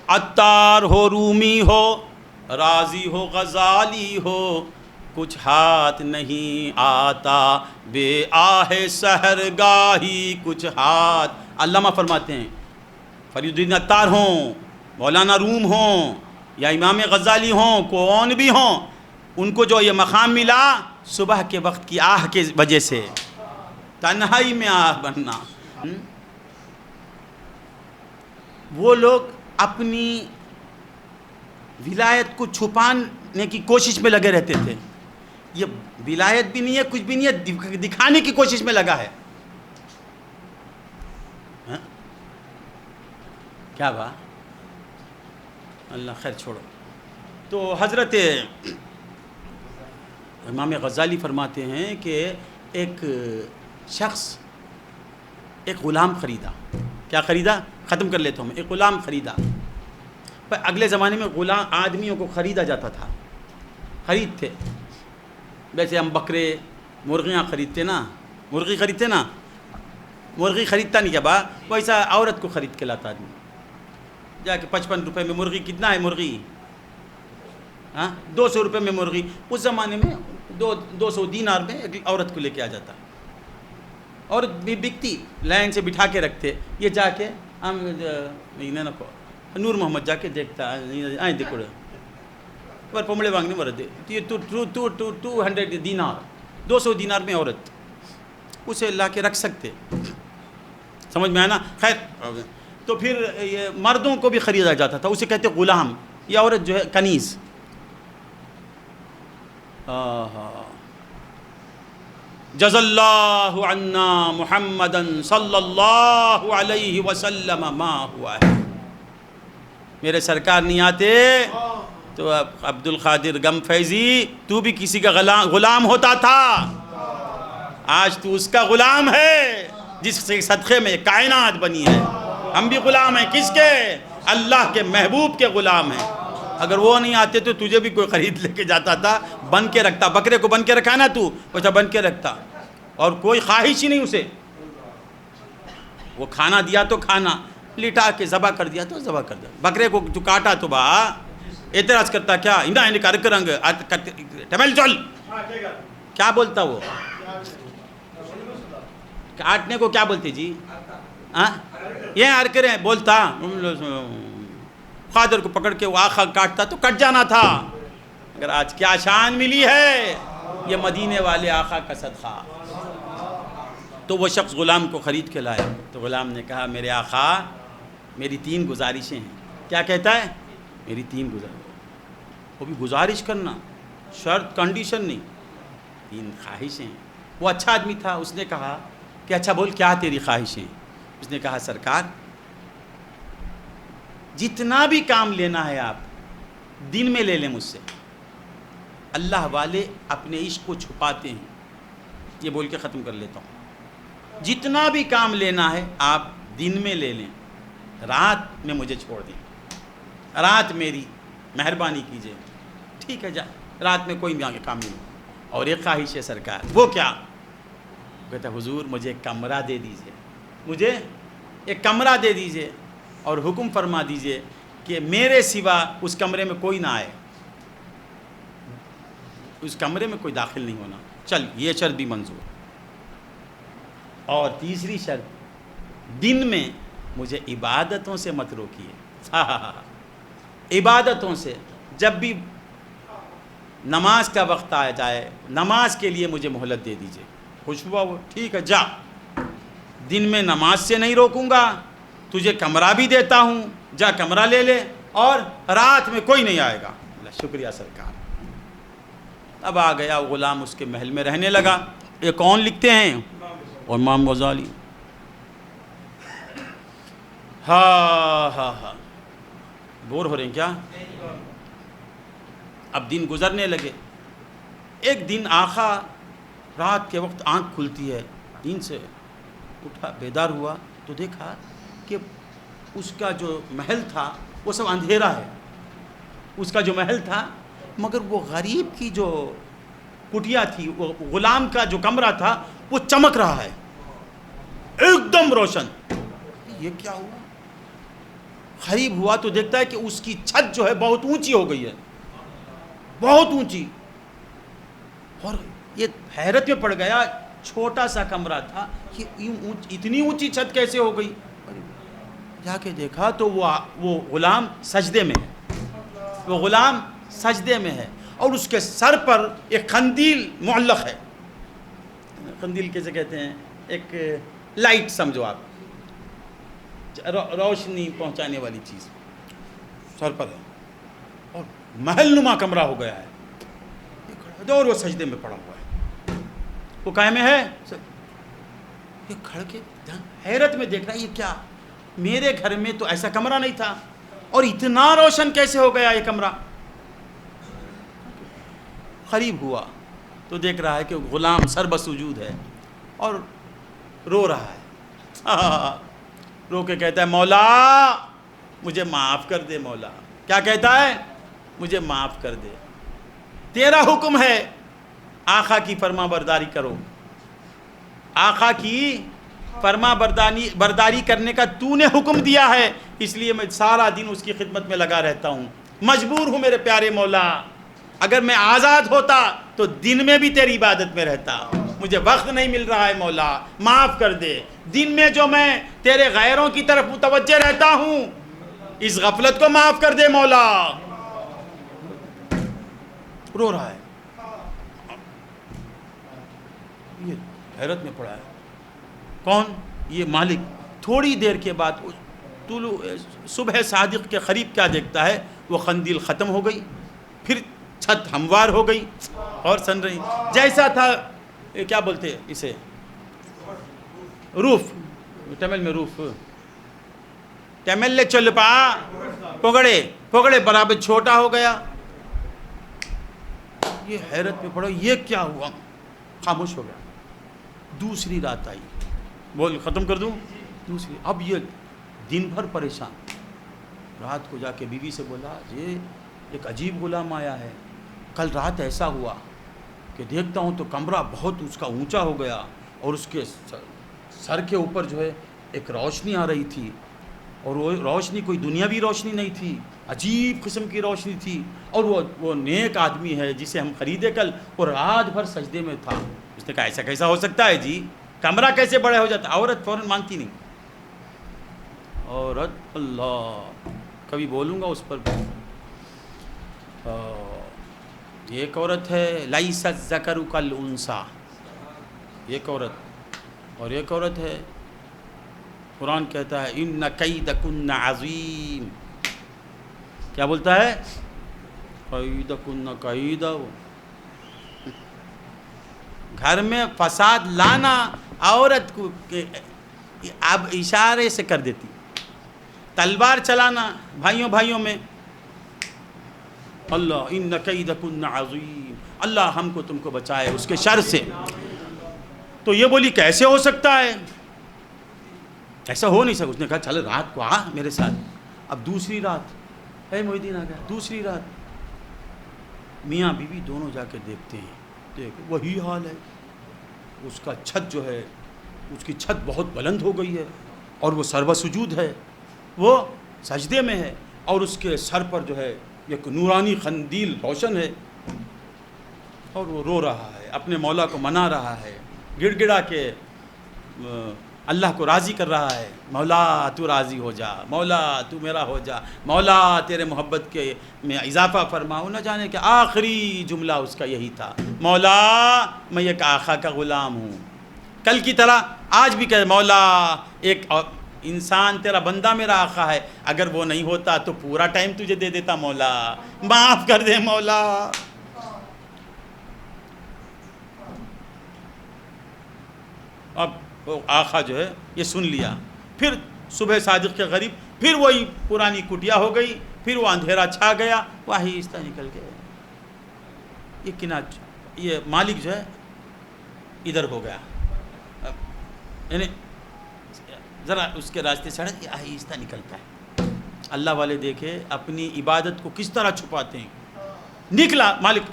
عطار ہو، رومی ہو، رازی ہو، غزالی ہو، کچھ ہاتھ نہیں آتا بے آہ سحرگاہی کچھ ہاتھ. علامہ فرماتے ہیں فرید الدین عطار ہوں، مولانا روم ہوں یا امام غزالی ہوں، کون بھی ہوں، ان کو جو یہ مقام ملا صبح کے وقت کی آہ کے وجہ سے، تنہائی میں بننا. وہ لوگ اپنی ولایت کو چھپانے کی کوشش میں لگے رہتے تھے. یہ ولایت بھی نہیں ہے، کچھ بھی نہیں ہے، دکھانے کی کوشش میں لگا ہے. کیا با اللہ خیر چھوڑو. تو حضرت امام غزالی فرماتے ہیں کہ ایک شخص ایک غلام خریدا. کیا خریدا؟ ختم کر لیتا ہوں. ایک غلام خریدا. پر اگلے زمانے میں غلام آدمیوں کو خریدا جاتا تھا، خریدتے. ویسے ہم بکرے مرغیاں خریدتے نا، مرغی خریدتے نا، مرغی خریدتا نہیں کیا با، ویسا عورت کو خرید کے لاتا آدمی. جا کے 55 روپے میں مرغی. کتنا ہے مرغی؟ 200 روپے میں مرغی. اس زمانے میں 200 دینار میں ایک عورت کو لے کے آ جاتا. عورت بھی بکتی، لائن سے بٹھا کے رکھتے. یہ جا کے ہم نور محمد جا کے دیکھتا آئیں دیکھو پر پمڑے وانگنے مرد یہ 200 دینار 200 دینار میں عورت اسے لا کے رکھ سکتے. سمجھ میں آیا نا؟ خیر تو پھر یہ مردوں کو بھی خریدا جاتا تھا، اسے کہتے غلام. یہ عورت جو ہے کنیز. جز اللہ عنا محمدن صلی اللہ علیہ وسلم ما ہوا ہے. میرے سرکار نہیں آتے تو عبد القادر غم فیضی تو بھی کسی کا غلام ہوتا تھا. آج تو اس کا غلام ہے جس سے صدقے میں کائنات بنی ہے. ہم بھی غلام ہیں کس کے؟ اللہ کے محبوب کے غلام ہیں. اگر وہ نہیں آتے تو تجھے بھی کوئی خرید لے کے جاتا تھا، بن کے رکھتا. بکرے کو بن کے رکھا نا تو ویسا بن کے رکھتا، اور کوئی خواہش ہی نہیں اسے. وہ کھانا دیا تو کھانا، لٹا کے ذبح کر دیا تو ذبح کر دیا. بکرے کو جو کاٹا تو اعتراض کرتا کیا ٹمل چل کیا بولتا وہ؟ کاٹنے کو کیا بولتے جی؟ یہ ارکریں بولتا. قادر کو پکڑ کے وہ آخا کاٹتا تو کٹ جانا تھا. اگر آج کیا شان ملی ہے یہ مدینے والے آقا کا صدقہ. تو وہ شخص غلام کو خرید کے لایا. تو غلام نے کہا میرے آقا میری 3 گزارشیں ہیں. کیا کہتا ہے؟ میری 3 گزارش. وہ بھی گزارش کرنا، شرط کنڈیشن نہیں، 3 خواہشیں. وہ اچھا آدمی تھا، اس نے کہا کہ اچھا بول کیا تیری خواہشیں؟ اس نے کہا سرکار جتنا بھی کام لینا ہے آپ دن میں لے لیں مجھ سے. اللہ والے اپنے عشق کو چھپاتے ہیں. یہ بول کے ختم کر لیتا ہوں. جتنا بھی کام لینا ہے آپ دن میں لے لیں، رات میں مجھے چھوڑ دیں. رات میری مہربانی کیجئے. ٹھیک ہے جا، رات میں کوئی بھی کام نہیں. اور ایک خواہش ہے سرکار. وہ کیا؟ کہتا حضور مجھے ایک کمرہ دے دیجئے، مجھے ایک کمرہ دے دیجئے اور حکم فرما دیجئے کہ میرے سوا اس کمرے میں کوئی نہ آئے، اس کمرے میں کوئی داخل نہیں ہونا. چل یہ شرط بھی منظور. اور تیسری شرط دن میں مجھے عبادتوں سے مت روکیے. عبادتوں سے جب بھی نماز کا وقت آ جائے نماز کے لیے مجھے مہلت دے دیجئے. خوش ہوا وہ. ٹھیک ہے جا، دن میں نماز سے نہیں روکوں گا، تجھے کمرہ بھی دیتا ہوں، جا کمرہ لے لے، اور رات میں کوئی نہیں آئے گا. شکریہ سرکار. اب آ گیا غلام اس کے محل میں رہنے لگا. یہ کون لکھتے ہیں؟ امام غزالی. ہاں ہاں ہاں بور ہو رہے ہیں کیا؟ اب دن گزرنے لگے. ایک دن آقا رات کے وقت آنکھ کھلتی ہے، نیند سے اٹھا، بیدار ہوا تو دیکھا کہ اس کا جو محل تھا وہ سب اندھیرا ہے. اس کا جو محل تھا، مگر وہ غریب کی جو کٹیا تھی، وہ غلام کا جو کمرہ تھا، وہ چمک رہا ہے ایک دم روشن. یہ کیا ہوا؟ قریب ہوا تو دیکھتا ہے کہ اس کی چھت جو ہے بہت اونچی ہو گئی ہے، بہت اونچی. اور یہ حیرت میں پڑ گیا، چھوٹا سا کمرہ تھا، یہ اتنی اونچی چھت کیسے ہو گئی؟ جا کے دیکھا تو وہ غلام سجدے میں ہے، وہ غلام سجدے میں ہے، اور اس کے سر پر ایک قندیل معلق ہے. قندیل کیسے کہتے ہیں؟ ایک لائٹ سمجھو آپ، روشنی پہنچانے والی چیز سر پر ہے، اور محل نما کمرہ ہو گیا ہے. اور وہ سجدے میں پڑا ہوا ہے، وہ کائے میں ہے. یہ کھڑ کے حیرت میں دیکھ رہا ہے، یہ کیا؟ میرے گھر میں تو ایسا کمرہ نہیں تھا، اور اتنا روشن کیسے ہو گیا یہ کمرہ؟ قریب ہوا تو دیکھ رہا ہے کہ غلام سر بسجود ہے اور رو رہا ہے. رو کے کہتا ہے مولا مجھے معاف کر دے. مولا کیا کہتا ہے؟ مجھے معاف کر دے، تیرا حکم ہے آقا کی فرما برداری کرو، آقا کی فرما برداری کرنے کا تو نے حکم دیا ہے، اس لیے میں سارا دن اس کی خدمت میں لگا رہتا ہوں. مجبور ہوں میرے پیارے مولا، اگر میں آزاد ہوتا تو دن میں بھی تیری عبادت میں رہتا، مجھے وقت نہیں مل رہا ہے مولا، معاف کر دے. دن میں جو میں تیرے غیروں کی طرف متوجہ رہتا ہوں، اس غفلت کو معاف کر دے مولا. رو رہا ہے، یہ حیرت میں پڑا ہے. کون؟ یہ مالک. تھوڑی دیر کے بعد طلوع صبح صادق کے قریب کیا دیکھتا ہے؟ وہ قندیل ختم ہو گئی، پھر چھت ہموار ہو گئی اور سن رہی جیسا تھا. کیا بولتے اسے؟ روف. تمل میں روف، تمل لے چل پا پگڑے برابر چھوٹا ہو گیا. یہ حیرت میں پڑا، یہ کیا ہوا؟ خاموش ہو گیا. دوسری رات آئی، بول ختم کر دوں دوسری. اب یہ دن بھر پریشان، رات کو جا کے بیوی سے بولا یہ ایک عجیب غلام آیا ہے، کل رات ایسا ہوا کہ دیکھتا ہوں تو کمرہ بہت اس کا اونچا ہو گیا، اور اس کے سر کے اوپر جو ہے ایک روشنی آ رہی تھی، اور وہ روشنی کوئی دنیاوی روشنی نہیں تھی، عجیب قسم کی روشنی تھی. اور وہ نیک آدمی ہے جسے ہم خریدے کل، وہ رات بھر سجدے میں تھا. اس نے کہا ایسا کیسا ہو سکتا ہے جی؟ کمرہ کیسے بڑا ہو جاتا؟ عورت فوراً مانتی نہیں. عورت، اللہ کبھی بولوں گا اس پر. ایک عورت ہے لیس الذکر کالانثی، ایک عورت. اور ایک عورت ہے، قرآن کہتا ہے ان کیدکن عظیم. کیا بولتا ہے؟ کیدکن کیدا. گھر میں فساد لانا عورت کو اب اشارے سے کر دیتی، تلوار چلانا بھائیوں میں. اللہ ان کیدکن عظیم، اللہ ہم کو تم کو بچائے اس کے شر سے. تو یہ بولی کیسے ہو سکتا ہے؟ ایسا ہو نہیں سکتا. اس نے کہا چل رات کو آ میرے ساتھ. اب دوسری رات محی الدین آ گیا. دوسری رات میاں بیوی دونوں جا کے دیکھتے ہیں، دیکھ وہی حال ہے. اس کا چھت جو ہے، اس کی چھت بہت بلند ہو گئی ہے، اور وہ سرو سجود ہے، وہ سجدے میں ہے، اور اس کے سر پر جو ہے ایک نورانی قندیل روشن ہے، اور وہ رو رہا ہے، اپنے مولا کو منا رہا ہے، گڑ گڑا کے اللہ کو راضی کر رہا ہے. مولا تو راضی ہو جا، مولا تو میرا ہو جا، مولا تیرے محبت کے میں اضافہ فرماؤ. نہ جانے کہ آخری جملہ اس کا یہی تھا، مولا میں ایک آقا کا غلام ہوں. کل کی طرح آج بھی کہے مولا ایک انسان تیرا بندہ میرا آقا ہے، اگر وہ نہیں ہوتا تو پورا ٹائم تجھے دے دیتا، مولا معاف کر دے مولا. اب وہ آقا جو ہے یہ سن لیا. پھر صبح صادق کے قریب پھر وہی پرانی کٹیا ہو گئی، پھر وہ اندھیرا چھا گیا، وہ آہستہ نکل گئے. یہ کناج یہ مالک جو ہے ادھر ہو گیا، یعنی ذرا اس کے راستے سے ہٹ کے آہستہ نکلتا ہے. اللہ والے دیکھے اپنی عبادت کو کس طرح چھپاتے ہیں. نکلا مالک،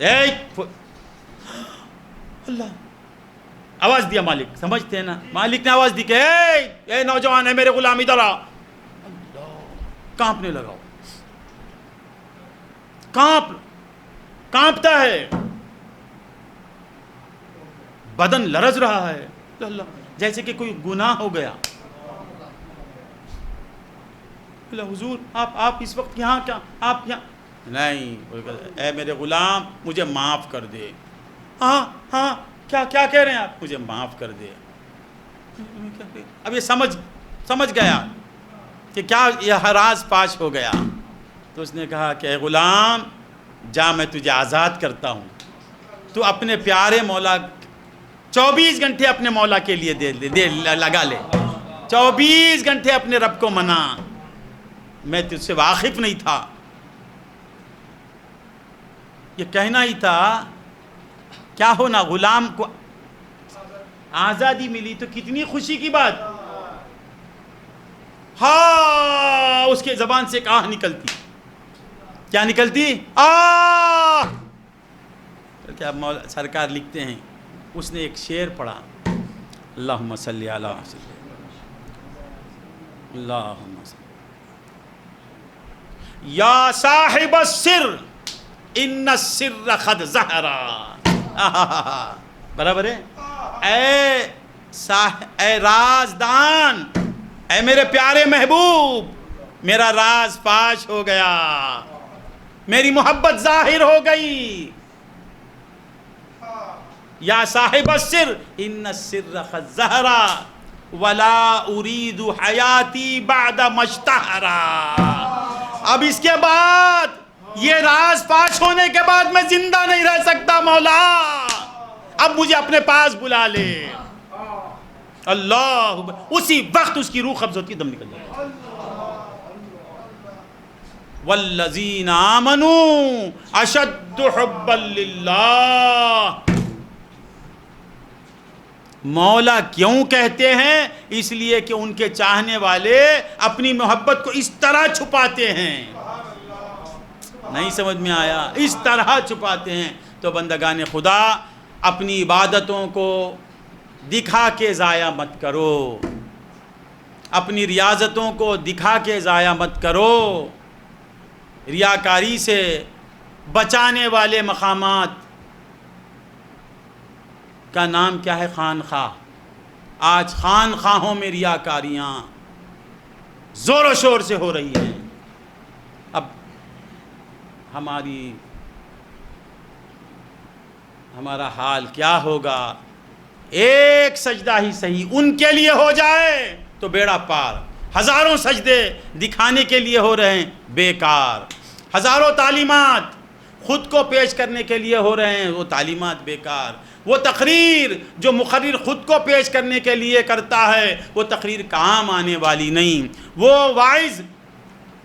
اللہ آواز دیا. مالک سمجھتے ہیں نا، مالک نے آواز دی کہ اے نوجوان ہے میرے غلام ادھر آ. اللہ کانپنے لگا، کانپتا ہے، بدن لرز رہا ہے، اللہ جیسے کہ کوئی گناہ ہو گیا. اللہ حضور آپ اس وقت یہاں کیا؟ آپ یہاں نہیں، اے میرے غلام مجھے معاف کر دے. ہاں کیا کہہ رہے ہیں آپ؟ مجھے معاف کر دے. اب یہ سمجھ گیا کہ کیا یہ راز پاش ہو گیا. تو اس نے کہا کہ اے غلام جا، میں تجھے آزاد کرتا ہوں، تو اپنے پیارے مولا 24 گھنٹے اپنے مولا کے لیے دے لگا لے. 24 گھنٹے اپنے رب کو منا. میں تجھ سے واقف نہیں تھا. یہ کہنا ہی تھا. کیا ہونا، غلام کو آزادی ملی تو کتنی خوشی کی بات. ہاں اس کے زبان سے ایک آہ نکلتی. کیا نکلتی؟ کیا مولا سرکار لکھتے ہیں، اس نے ایک شعر پڑھا، اللہم صلی علی اللہم صلی یا صاحب السر ان السر قد ظہرا. برابر ہے. اے رازدان، اے میرے پیارے محبوب، میرا راز فاش ہو گیا، میری محبت ظاہر ہو گئی. یا صاحب السر ان السر قد ظہرا ولا ارید حیاتی بعد مشتہرا. اب اس کے بعد، یہ راز فاش ہونے کے بعد میں زندہ نہیں رہ سکتا مولا، اب مجھے اپنے پاس بلا لے. اللہ، اسی وقت اس کی روح قبض ہوتی ہے، دم نکل جاتا ہے. والذین آمنوا اشد حبا للہ. مولا کیوں کہتے ہیں؟ اس لیے کہ ان کے چاہنے والے اپنی محبت کو اس طرح چھپاتے ہیں. نہیں سمجھ میں آیا؟ اس طرح چھپاتے ہیں. تو بندگان خدا اپنی عبادتوں کو دکھا کے ضائع مت کرو، اپنی ریاضتوں کو دکھا کے ضائع مت کرو. ریاکاری سے بچانے والے مقامات کا نام کیا ہے؟ خانخواہ. آج خانخواہوں میں ریاکاریاں زور و شور سے ہو رہی ہیں. اب ہمارا حال کیا ہوگا؟ ایک سجدہ ہی صحیح ان کے لیے ہو جائے تو بیڑا پار. ہزاروں سجدے دکھانے کے لیے ہو رہے ہیں، بیکار. ہزاروں تعلیمات خود کو پیش کرنے کے لیے ہو رہے ہیں، وہ تعلیمات بیکار. وہ تقریر جو مقرر خود کو پیش کرنے کے لیے کرتا ہے، وہ تقریر کام آنے والی نہیں. وہ واعظ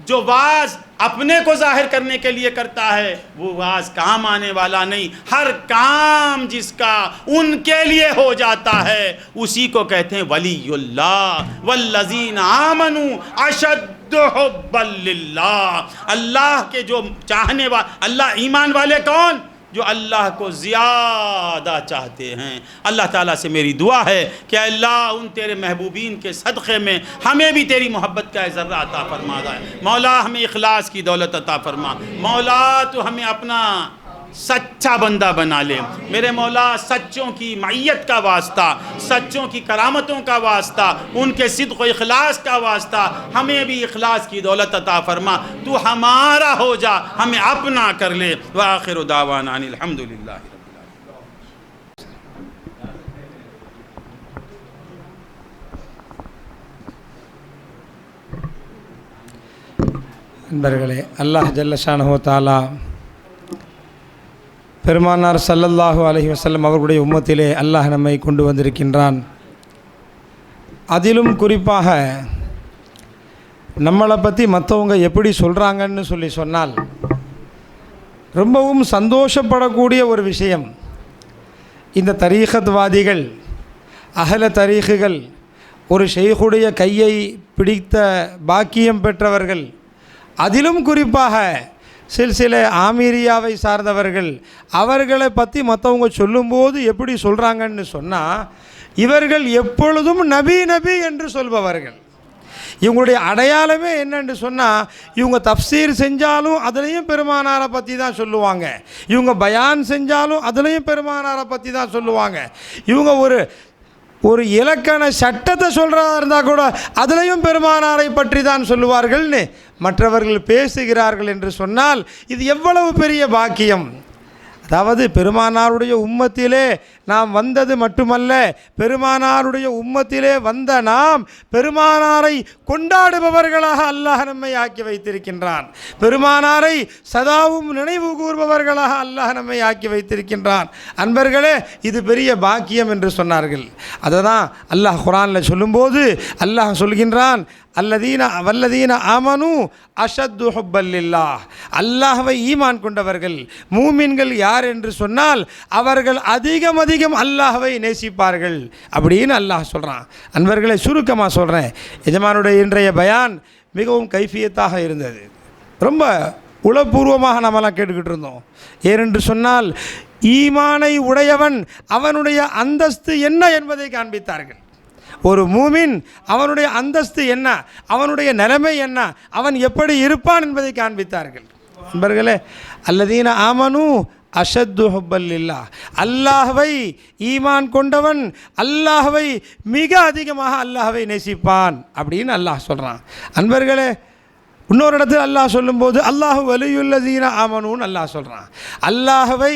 جو واعظ اپنے کو ظاہر کرنے کے لیے کرتا ہے، وہ واعظ کام آنے والا نہیں. ہر کام جس کا ان کے لیے ہو جاتا ہے اسی کو کہتے ہیں ولی اللہ. والذین آمنوا اشد حبا للہ. اللہ کے جو چاہنے والے، اللہ ایمان والے کون؟ جو اللہ کو زیادہ چاہتے ہیں. اللہ تعالیٰ سے میری دعا ہے کہ اللہ ان تیرے محبوبین کے صدقے میں ہمیں بھی تیری محبت کا ذرہ عطا فرما دے. مولا ہمیں اخلاص کی دولت عطا فرما. مولا تو ہمیں اپنا سچا بندہ بنا لے. میرے مولا سچوں کی معیت کا واسطہ، سچوں کی کرامتوں کا واسطہ، ان کے صدق و اخلاص کا واسطہ ہمیں بھی اخلاص کی دولت عطا فرما. تو ہمارا ہو جا، ہمیں اپنا کر لے. وآخر دعوانا ان الحمدللہ رب العالمین. برگلے اللہ جل شانہ تعالی பெருமானார் ஸல்லல்லாஹு அலைஹி வஸல்லம் அவர்களுடைய உம்மத்திலே அல்லாஹ் நம்மை கொண்டு வந்திருக்கின்றான். அதிலும் குறிப்பாக நம்மளை பற்றி மற்றவங்க எப்படி சொல்கிறாங்கன்னு சொன்னால் ரொம்பவும் சந்தோஷப்படக்கூடிய ஒரு விஷயம். இந்த தரீகத்வாதிகள், அகல தரீகுகள், ஒரு ஷெய்குடைய கையை பிடித்த பாக்கியம் பெற்றவர்கள், அதிலும் குறிப்பாக சில ஆமீரியாவை சார்ந்தவர்கள், அவர்களை பற்றி மற்றவங்க சொல்லும்போது எப்படி சொல்கிறாங்கன்னு சொன்னால், இவர்கள் எப்பொழுதும் நபி நபி என்று சொல்பவர்கள். இவங்களுடைய அடையாளமே என்னன்னு சொன்னால், இவங்க தஃப்சீர் செஞ்சாலும் அதுலேயும் பெருமானாரை பற்றி தான் சொல்லுவாங்க, இவங்க பயான் செஞ்சாலும் அதுலேயும் பெருமானாரை பற்றி தான் சொல்லுவாங்க, இவங்க ஒரு இலக்கண சட்டத்தை சொல்கிறதா இருந்தால் கூட அதுலேயும் பெருமானாரை பற்றி தான் சொல்லுவார்கள்னு மற்றவர்கள் பேசுகிறார்கள் என்று சொன்னால் இது எவ்வளவு பெரிய பாக்கியம். அதாவது பெருமானாருடைய உம்மத்திலே நாம் வந்தது மட்டுமல்ல, பெருமானாருடைய உம்மத்திலே வந்த நாம் பெருமானாரை கொண்டாடுபவர்களாக அல்லாஹ் நம்மை ஆக்கி வைத்திருக்கின்றான். பெருமானாரை சதாவும் நினைவு கூர்பவர்களாக அல்லாஹ் நம்மை ஆக்கி வைத்திருக்கின்றான். அன்பர்களே, இது பெரிய பாக்கியம் என்று சொன்னார்கள். அதை தான் அல்லாஹ் குர்ஆனில் சொல்லும்போது அல்லாஹ் சொல்கின்றான், வல்லதீன ஆமனு அஷத்து ஹுப்பல்லில்லாஹ். அல்லாஹ்வை ஈமான் கொண்டவர்கள் மூமின்கள் யார் என்று சொன்னால் அவர்கள் அதிகம் அல்லாஹ்வை நேசிப்பார்கள் அப்படின்னு அல்லாஹ் சொல்கிறான். அன்பர்களை சுருக்கமாக சொல்கிறேன், எஜமானுடைய இன்றைய பயான் மிகவும் கைஃபியத்தாக இருந்தது. ரொம்ப உளப்பூர்வமாக நம்மளாம் கேட்டுக்கிட்டு இருந்தோம். ஏனென்று சொன்னால் ஈமானை உடையவன் அவனுடைய அந்தஸ்து என்ன என்பதை காண்பித்தார்கள். ஒரு மூமின் அவனுடைய அந்தஸ்து என்ன, அவனுடைய நிலைமை என்ன, அவன் எப்படி இருப்பான் என்பதை காண்பித்தார்கள். நண்பர்களே, அல்லதீன ஆமனு அஷத்து ஹுப்பல்லில்லாஹ். அல்லாஹ்வை ஈமான் கொண்டவன் அல்லாஹ்வை மிக அதிகமாக அல்லாஹ்வை நேசிப்பான் அப்படின்னு அல்லாஹ் சொல்கிறான். அன்பர்களே, இன்னொரு இடத்துல அல்லாஹ் சொல்லும்போது அல்லாஹு வலியுல்லதீன ஆமனுன்னு அல்லாஹ் சொல்கிறான். அல்லாஹ்வை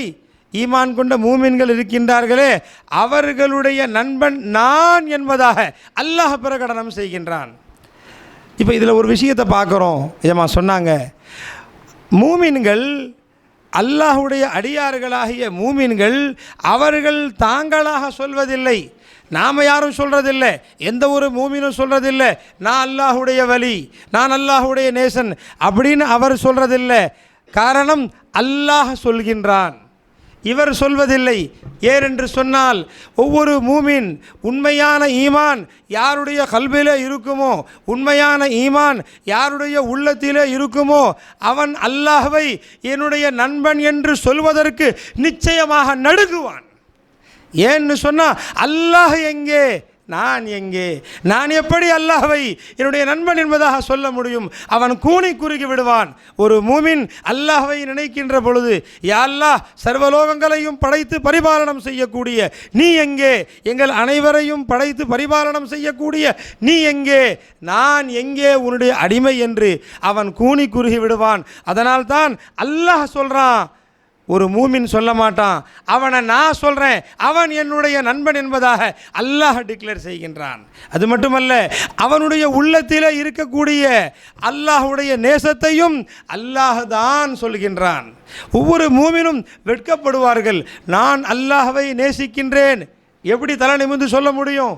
ஈமான் கொண்ட மூமின்கள் இருக்கின்றார்களே அவர்களுடைய நண்பன் நான் என்பதாக அல்லாஹ் பிரகடனம் செய்கின்றான். இப்போ இதில் ஒரு விஷயத்தை பார்க்குறோம். ஏமா சொன்னாங்க, மூமின்கள் அல்லாஹுடைய அடியார்களாகிய மூமின்கள் அவர்கள் தாங்களாக சொல்வதில்லை, நாம் யாரும் சொல்கிறதில்லை, எந்த ஒரு மூமினும் சொல்கிறதில்லை நான் அல்லாஹுடைய வலி, நான் அல்லாஹுடைய நேசன் அப்படின்னு அவர் சொல்கிறதில்லை. காரணம், அல்லாஹ் சொல்கின்றான், இவர் சொல்வதில்லை. ஏனென்று சொன்னால் ஒவ்வொரு மூமின் உண்மையான ஈமான் யாருடைய கல்விலே இருக்குமோ, உண்மையான ஈமான் யாருடைய உள்ளத்திலே இருக்குமோ அவன் அல்லாஹ்வை என்னுடைய நண்பன் என்று சொல்வதற்கு நிச்சயமாக நடுங்குவான். ஏன்னு சொன்னால் அல்லாஹ் எங்கே, நான் எங்கே, நான் எப்படி அல்லாஹ்வை என்னுடைய நண்பன் என்பதாக சொல்ல முடியும்? அவன் கூனி குறுகி விடுவான். ஒரு மூமின் அல்லாஹ்வை நினைக்கின்ற பொழுது, யா அல்லாஹ், சர்வலோகங்களையும் படைத்து பரிபாலனம் செய்யக்கூடிய நீ எங்கே, எங்கள் அனைவரையும் படைத்து பரிபாலனம் செய்யக்கூடிய நீ எங்கே, நான் எங்கே உன்னுடைய அடிமை என்று அவன் கூனி குறுகி விடுவான். அதனால்தான் அல்லாஹ் சொல்கிறான், ஒரு மூமின் சொல்ல மாட்டான், அவனை நான் சொல்கிறேன், அவன் என்னுடைய நண்பன் என்பதாக அல்லாஹ் டிக்ளேர் செய்கின்றான். அது மட்டுமல்ல, அவனுடைய உள்ளத்திலே இருக்கக்கூடிய அல்லாஹுடைய நேசத்தையும் அல்லாஹ் தான் சொல்கின்றான். ஒவ்வொரு மூமினும் வெட்கப்படுவார்கள், நான் அல்லாஹ்வை நேசிக்கின்றேன். எப்படி தலை நிமிர்ந்து சொல்ல முடியும்?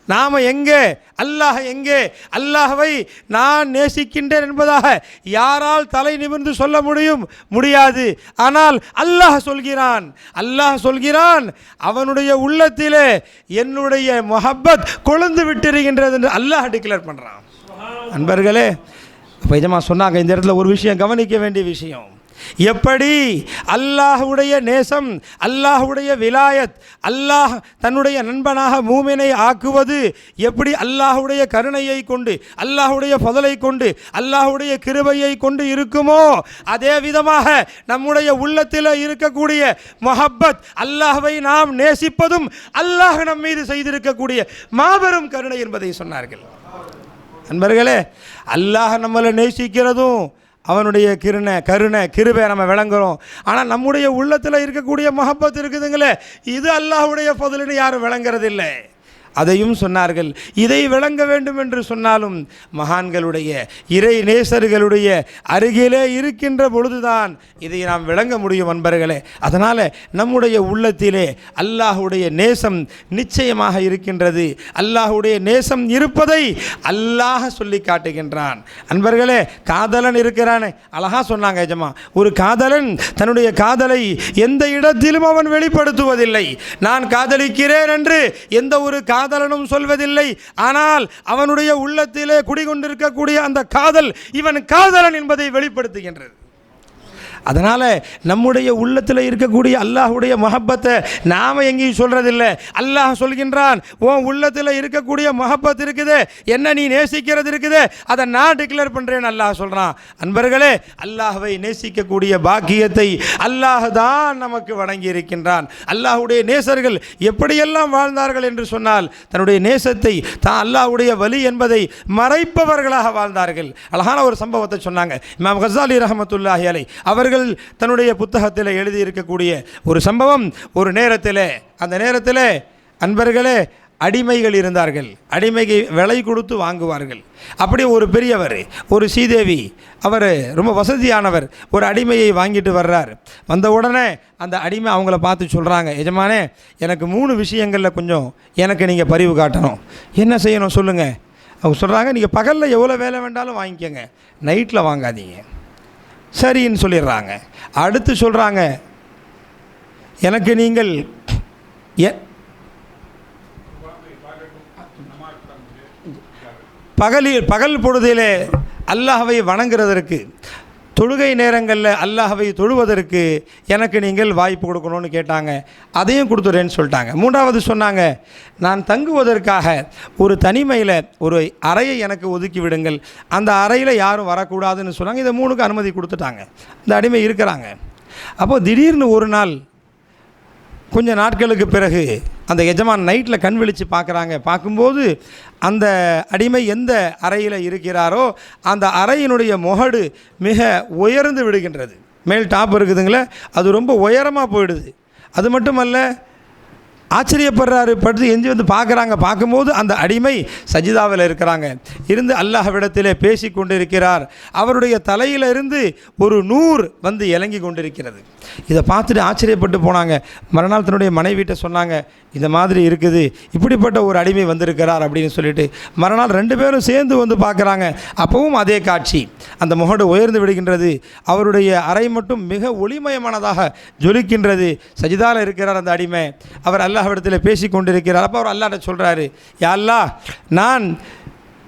நாம் எங்கே, அல்லாஹ் எங்கே, அல்லாஹ்வை நான் நேசிக்கின்றேன் என்பதாக யாரால் தலை நிமிர்ந்து சொல்ல முடியும்? முடியாது. ஆனால் அல்லாஹ் சொல்கிறான், அல்லாஹ் சொல்கிறான், அவனுடைய உள்ளத்திலே என்னுடைய முஹப்பத் கொழுந்து விட்டிருக்கின்றது என்று அல்லாஹ் டிக்ளேர் பண்ணுறான். அன்பர்களே, அப்போ எஜமா சொன்னாங்க, இந்த இடத்துல ஒரு விஷயம் கவனிக்க வேண்டிய விஷயம். எப்படி அல்லாஹுடைய நேசம், அல்லாஹுடைய விலாயத், அல்லாஹ் தன்னுடைய நண்பனாக மூமினை ஆக்குவது எப்படி அல்லாஹுடைய கருணையை கொண்டு, அல்லாஹுடைய ஃபதலை கொண்டு, அல்லாஹுடைய கிருபையை கொண்டு இருக்குமோ, அதே விதமாக நம்முடைய உள்ளத்தில் இருக்கக்கூடிய முஹப்பத், அல்லாஹ்வை நாம் நேசிப்பதும் அல்லாஹ் நம் மீது செய்திருக்கக்கூடிய மாபெரும் கருணை என்பதை சொன்னார்கள். அன்பர்களே, அல்லாஹ் நம்மளை நேசிக்கிறதும் அவனுடைய கருணை கிருபை நம்ம விளங்குறோம். ஆனால் நம்முடைய உள்ளத்தில் இருக்கக்கூடிய முஹப்பத் இருக்குதுங்களே, இது அல்லாஹுடைய ஃபதுலுன்னு யாரும் விளங்குறதில்லை. அதையும் சொன்னார்கள். இதை விளங்க வேண்டும் என்று சொன்னாலும் மகான்களுடைய இறை நேசர்களுடைய அருகிலே இருக்கின்ற பொழுதுதான் இதை நாம் விளங்க முடியும் அன்பர்களே. அதனால் நம்முடைய உள்ளத்திலே அல்லாஹுடைய நேசம் நிச்சயமாக இருக்கின்றது. அல்லாஹுடைய நேசம் இருப்பதை அல்லாஹ் சொல்லி காட்டுகின்றான். அன்பர்களே, காதலன் இருக்கிறானே, அழகா சொன்னாங்க எஜமா, ஒரு காதலன் தன்னுடைய காதலை எந்த இடத்திலும் அவன் வெளிப்படுத்துவதில்லை. நான் காதலிக்கிறேன் என்று எந்த ஒரு காதலனும் சொல்வதில்லை. ஆனால் அவனுடைய உள்ளத்திலே குடிகொண்டிருக்கக்கூடிய அந்த காதல் இவன் காதலன் என்பதை வெளிப்படுத்துகின்றது. அதனால் நம்முடைய உள்ளத்தில் இருக்கக்கூடிய அல்லாஹுடைய மஹப்பத்தை நாம் எங்கேயும் சொல்கிறதில்லை. அல்லாஹ் சொல்கின்றான், உன் உள்ளத்தில் இருக்கக்கூடிய மஹப்பத் இருக்குது, என்ன நீ நேசிக்கிறது இருக்குது, அதை நான் டிக்ளேர் பண்ணுறேன்னு அல்லாஹ் சொல்கிறான். அன்பர்களே, அல்லாஹ்வை நேசிக்கக்கூடிய பாக்கியத்தை அல்லாஹ் தான் நமக்கு வழங்கி இருக்கின்றான். அல்லாஹுடைய நேசர்கள் எப்படியெல்லாம் வாழ்ந்தார்கள் என்று சொன்னால், தன்னுடைய நேசத்தை தான் அல்லாஹுடைய வலி என்பதை மறைப்பவர்களாக வாழ்ந்தார்கள். அழகான ஒரு சம்பவத்தை சொன்னாங்க இமாம் கஸாலி ரஹ்மத்துல்லாஹி அலைஹி அவர்கள் தன்னுடைய புத்தகத்தில் எழுதியிருக்கக்கூடிய ஒரு சம்பவம். ஒரு நேரத்தில், அந்த நேரத்தில் அன்பர்களே அடிமைகள் இருந்தார்கள். அடிமைக்கு விலை கொடுத்து வாங்குவார்கள். அப்படி ஒரு பெரியவர், ஒரு சீதேவி, அவர் ரொம்ப வசதியானவர், ஒரு அடிமையை வாங்கிட்டு வர்றார். வந்த உடனே அந்த அடிமை அவங்கள பார்த்து சொல்கிறாங்க, எஜமானே, எனக்கு 3 விஷயங்களில் கொஞ்சம் எனக்கு நீங்கள் பரிவு காட்டணும். என்ன செய்யணும் சொல்லுங்கள். அவங்க சொல்கிறாங்க, நீங்கள் பகலில் எவ்வளோ வேலை வேண்டாலும் வாங்கிக்கோங்க, நைட்டில் வாங்காதீங்க. சரின்னு சொல்லிடுறாங்க. அடுத்து சொல்கிறாங்க, எனக்கு நீங்கள் பகல் பொழுதிலே அல்லாஹ்வை வணங்குறதற்கு, தொழுகை நேரங்களில் அல்லாஹ்வை தொழுவதற்கு எனக்கு நீங்கள் வாய்ப்பு கொடுக்கணும்னு கேட்டாங்க. அதையும் கொடுத்துறேன்னு சொல்லிட்டாங்க. 3வது சொன்னாங்க, நான் தங்குவதற்காக ஒரு தனிமையில் ஒரு அறையை எனக்கு ஒதுக்கி விடுங்கள், அந்த அறையில் யாரும் வரக்கூடாதுன்னு சொன்னாங்க. இதை 3க்கு அனுமதி கொடுத்துட்டாங்க. இந்த அடிமை இருக்கிறாங்க. அப்போது திடீர்னு ஒரு நாள், கொஞ்ச நாட்களுக்கு பிறகு அந்த எஜமான் நைட்டில் கண் விழித்து பார்க்குறாங்க. பார்க்கும்போது அந்த அடிமை எந்த அறையில் இருக்கிறாரோ அந்த அறையினுடைய முகடு மிக உயர்ந்து விடுகின்றது. மேல் டாப் இருக்குதுங்களே, அது ரொம்ப உயரமாக போயிடுது. அது மட்டுமல்ல, ஆச்சரியப்படுறாரு. படுத்து எஞ்சி வந்து பார்க்குறாங்க. பார்க்கும்போது அந்த அடிமை சஜிதாவில் இருக்கிறாங்க. இருந்து அல்லாஹ்விடத்திலே பேசி கொண்டிருக்கிறார். அவருடைய தலையிலிருந்து ஒரு நூர் வந்து இறங்கி கொண்டிருக்கிறது. இதை பார்த்துட்டு ஆச்சரியப்பட்டு போனாங்க. மறுநாள் தன்னுடைய மனைவிட்ட சொன்னாங்க, இந்த மாதிரி இருக்குது, இப்படிப்பட்ட ஒரு அடிமை வந்திருக்கிறார் அப்படின்னு சொல்லிட்டு. மறுநாள் 2 பேரும் சேர்ந்து வந்து பார்க்குறாங்க. அப்பவும் அதே காட்சி, அந்த முகடு உயர்ந்து விடுகின்றது. அவருடைய அறை மட்டும் மிக ஒளிமயமானதாக ஜொலிக்கின்றது. சஜிதாவில் இருக்கிறார் அந்த அடிமை. அவர் அல்லாஹ்விடத்தில் பேசி கொண்டிருக்கிறார். அப்போ அவர் அல்லாஹ்ட்ட சொல்கிறாரு, யா அல்லாஹ், நான்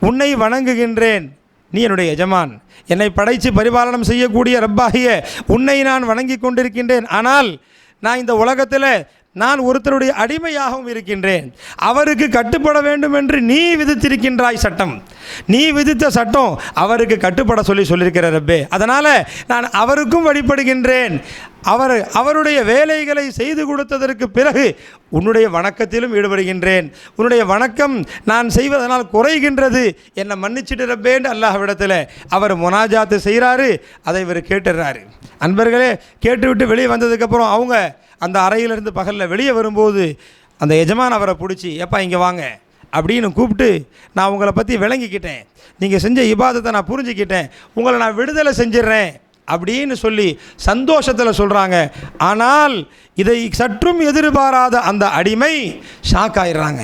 உன்னை வணங்குகின்றேன், நீ என்னுடைய எஜமான், என்னை படைத்து பரிபாலனம் செய்யக்கூடிய ரப்பாகிய உன்னை நான் வணங்கி கொண்டிருக்கின்றேன். ஆனால் நான் இந்த உலகத்தில் நான் ஒருத்தருடைய அடிமையாகவும் இருக்கின்றேன். அவருக்கு கட்டுப்பட வேண்டும் என்று நீ விதித்திருக்கின்றாய் சட்டம். நீ விதித்த சட்டம் அவருக்கு கட்டுப்பட சொல்லியிருக்கிற ரப்பே. அதனால் நான் அவருக்கும் வழிபடுகின்றேன். அவருடைய வேலைகளை செய்து கொடுத்ததற்கு பிறகு உன்னுடைய வணக்கத்திலும் ஈடுபடுகின்றேன். உன்னுடைய வணக்கம் நான் செய்வதனால் குறைகின்றது, என்னை மன்னிச்சிட்டு ரப்பேன்னு அல்லாஹ்விடத்தில் அவர் முனாஜாத்து செய்கிறாரு. அதை இவர் கேட்டுடுறாரு. அன்பர்களே, கேட்டுவிட்டு வெளியே வந்ததுக்கப்புறம் அவங்க அந்த அறையிலிருந்து பகலில் வெளியே வரும்போது அந்த எஜமான் அவரை பிடிச்சி, எப்பா இங்கே வாங்க அப்படின்னு கூப்பிட்டு, நான் உங்களை பற்றி விளங்கிக்கிட்டேன், நீங்கள் செஞ்ச இபாதத்தை நான் புரிஞ்சுக்கிட்டேன், உங்களை நான் விடுதலை செஞ்சிடுறேன் அப்படின்னு சொல்லி சந்தோஷத்தில் சொல்கிறாங்க. ஆனால் இதை சற்றும் எதிர்பாராத அந்த அடிமை ஷாக் ஆயிடுறாங்க.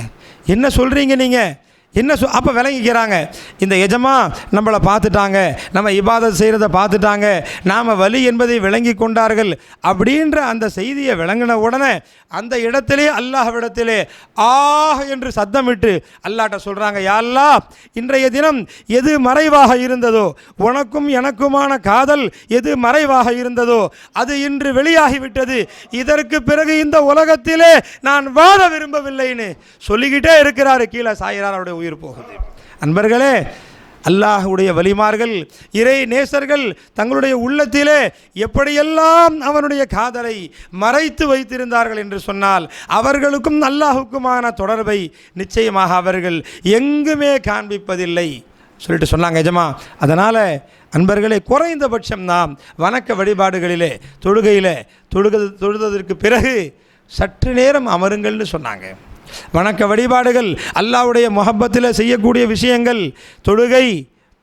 என்ன சொல்கிறீங்க நீங்கள், என்ன அப்போ விளங்கிக்கிறாங்க, இந்த எஜமா நம்மளை பார்த்துட்டாங்க, நம்ம இபாதத் செய்கிறத பார்த்துட்டாங்க, நாம் வலி என்பதை விளங்கி கொண்டார்கள் அப்படின்ற அந்த செய்தியை விளங்கின உடனே அந்த இடத்திலே அல்லாஹ்விடத்திலே ஆஹ் என்று சத்தமிட்டு அல்லாஹ்ட்ட சொல்கிறாங்க, யா அல்லாஹ், இன்றைய தினம் எது மறைவாக இருந்ததோ, உனக்கும் எனக்குமான காதல் எது மறைவாக இருந்ததோ அது இன்று வெளியாகிவிட்டது. இதற்கு பிறகு இந்த உலகத்திலே நான் வாழ விரும்பவில்லைன்னு சொல்லிக்கிட்டே இருக்கிறாரு. கீழே சாயிறார், அவருடைய உயிர் போகுது. அன்பர்களே, அல்லாஹ்வுடைய வலிமார்கள், இறை நேசர்கள் தங்களுடைய உள்ளத்திலே எப்படியெல்லாம் அவனுடைய காதலை மறைத்து வைத்திருந்தார்கள் என்று சொன்னால், அவர்களுக்கும் அல்லாஹுக்குமான தொடர்பை நிச்சயமாக அவர்கள் எங்குமே காண்பிப்பதில்லை சொல்லிட்டு சொன்னாங்க எஜமா. அதனால் அன்பர்களே, குறைந்தபட்சம் நாம் வணக்க வழிபாடுகளிலே தொழுததற்கு பிறகு சற்று நேரம் அமருங்கள்னு சொன்னாங்க. வணக்க வழிபாடுகள், அல்லாஹ்வுடைய முஹப்பத்தில் செய்யக்கூடிய விஷயங்கள், தொழுகை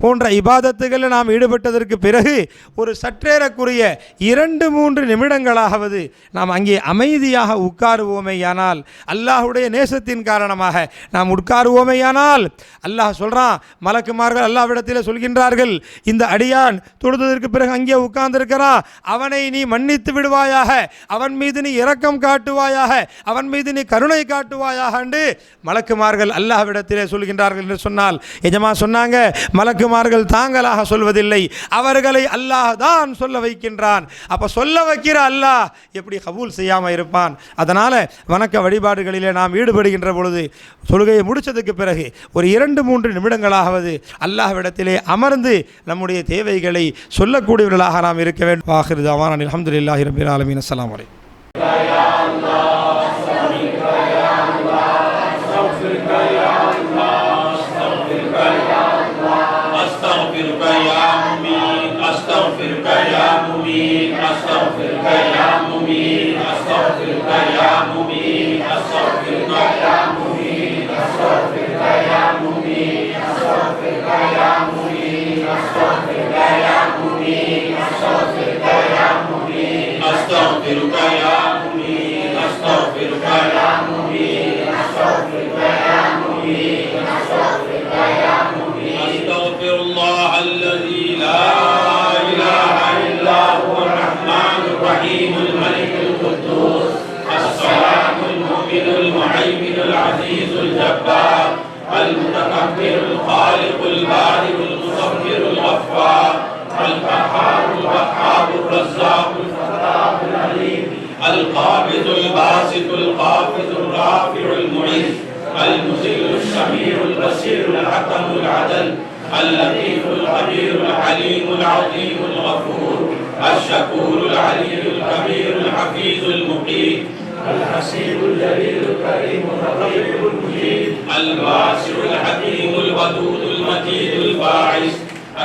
போன்ற இபாதத்துகளில் நாம் ஈடுபட்டதற்கு பிறகு ஒரு சற்றேறக்குரிய 2-3 நிமிடங்களாவது நாம் அங்கே அமைதியாக உட்காருவோமேயானால், அல்லாஹ்வுடைய நேசத்தின் காரணமாக நாம் உட்காருவோமேயானால், அல்லாஹ் சொல்கிறான், மலக்குமார்கள் அல்லாஹ்விடத்தில் சொல்கின்றார்கள், இந்த அடியான் தொழுததற்கு பிறகு அங்கே உட்கார்ந்திருக்கிறான், அவனை நீ மன்னித்து விடுவாயாக, அவன் மீது நீ இரக்கம் காட்டுவாயாக, அவன் மீது நீ கருணை காட்டுவாயாக என்று மலக்குமார்கள் அல்லாஹ்விடத்திலே சொல்கின்றார்கள் என்று சொன்னால், எஜமா சொன்னாங்க, மலக்குமார்கள் தாங்களாக சொல்வதில்லை, அவர்களை அல்லாஹ் தான் சொல்ல வைக்கின்றான். அப்ப சொல்ல வைக்கிற அல்லாஹ் எப்படி கபூல் செய்யாம இருப்பான்? அதனால வணக்க வழிபாடுகளிலே நாம் ஈடுபடுகின்ற பொழுது தொழுகையை முடிச்சதுக்கு பிறகு ஒரு 2-3 நிமிடங்களாவது அல்லாஹ்விடத்திலே அமர்ந்து நம்முடைய தேவைகளை சொல்லக்கூடியவர்களாக நாம் இருக்க வேண்டும். ஆகிரு தவானா அல்ஹம்துலில்லாஹி ரப்பில் ஆலமீன். அஸ்ஸலாமு அலைக்கும். المتكبر الخالق البارئ المصور الغفار القهار الوهاب الرزاق الفتاح العليم القابض الباسط الخافض الرافع المعز المذل السميع البصير الحكم العدل اللطيف الخبير الحليم العظيم الغفور الشكور العلي الكبير الحفيظ المقيت الحسيب الجليل الكريم الرقيب المجيد الواسع الحكيم الودود المجيد الباعث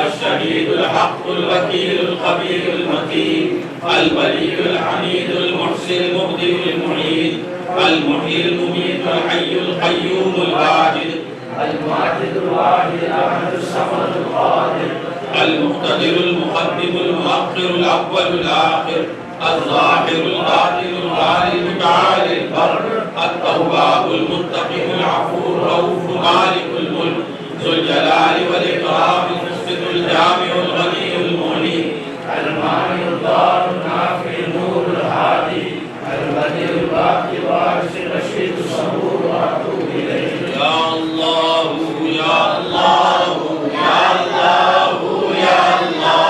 الشهيد الحق الوكيل الخبير المتين الولي الحميد المحسن المبدئ المعيد المحيي المميت الحي القيوم الواجد المواجد الواحد الاحد الصمد القادر المقتدر المقدم المؤخر الاول الاخر الظاهر الباطن الغالي المتعالي البر التواب المنتقم العفو الرؤوف مالك الملك ذو الجلال والاكرام المسجد الجامع الغني المغني المانع الضار النافع النور الهادي البديع الباقي الوارث الرشيد الصبور واتوب اليه. يا الله يا الله يا الله يا الله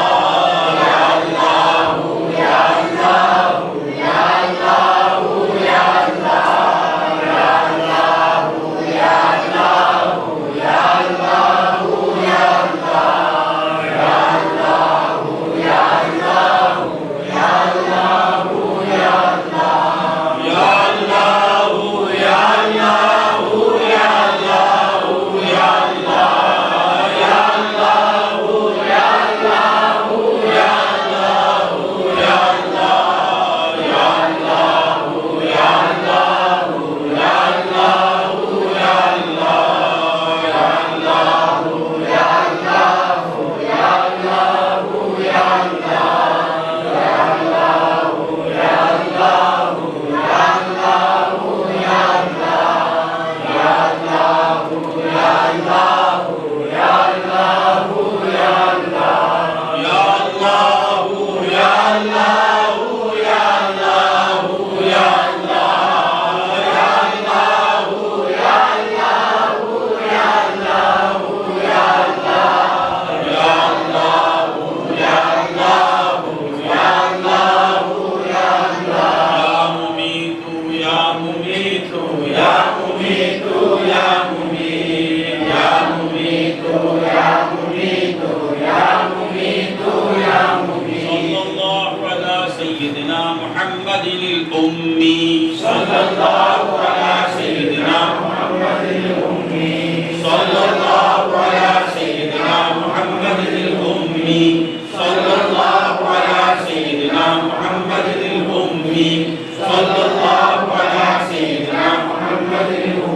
صلى الله على سيدنا محمد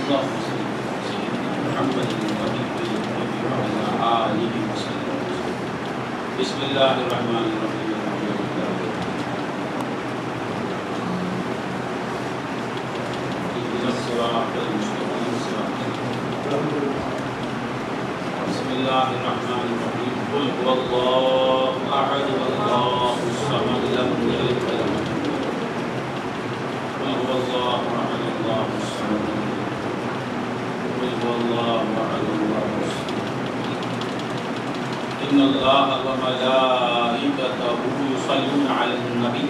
اللهم صل على سيدنا محمد وعلى آله وسلم. بسم اللہ الرحمن الرحیم. بسم اللہ الرحمن الرحیم. قل هو اللہ احد اللہ الصمد لم یلد ولم یولد. قل هو اللہ احد اللہ الصمد. قل هو اللہ احد اللہ الصمد. ان اللہ وملائکته یصلون علی النبی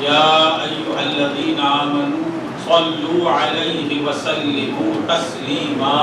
یا ایھا الذین آمنوا صلوا علیہ وسلموا تسلیما.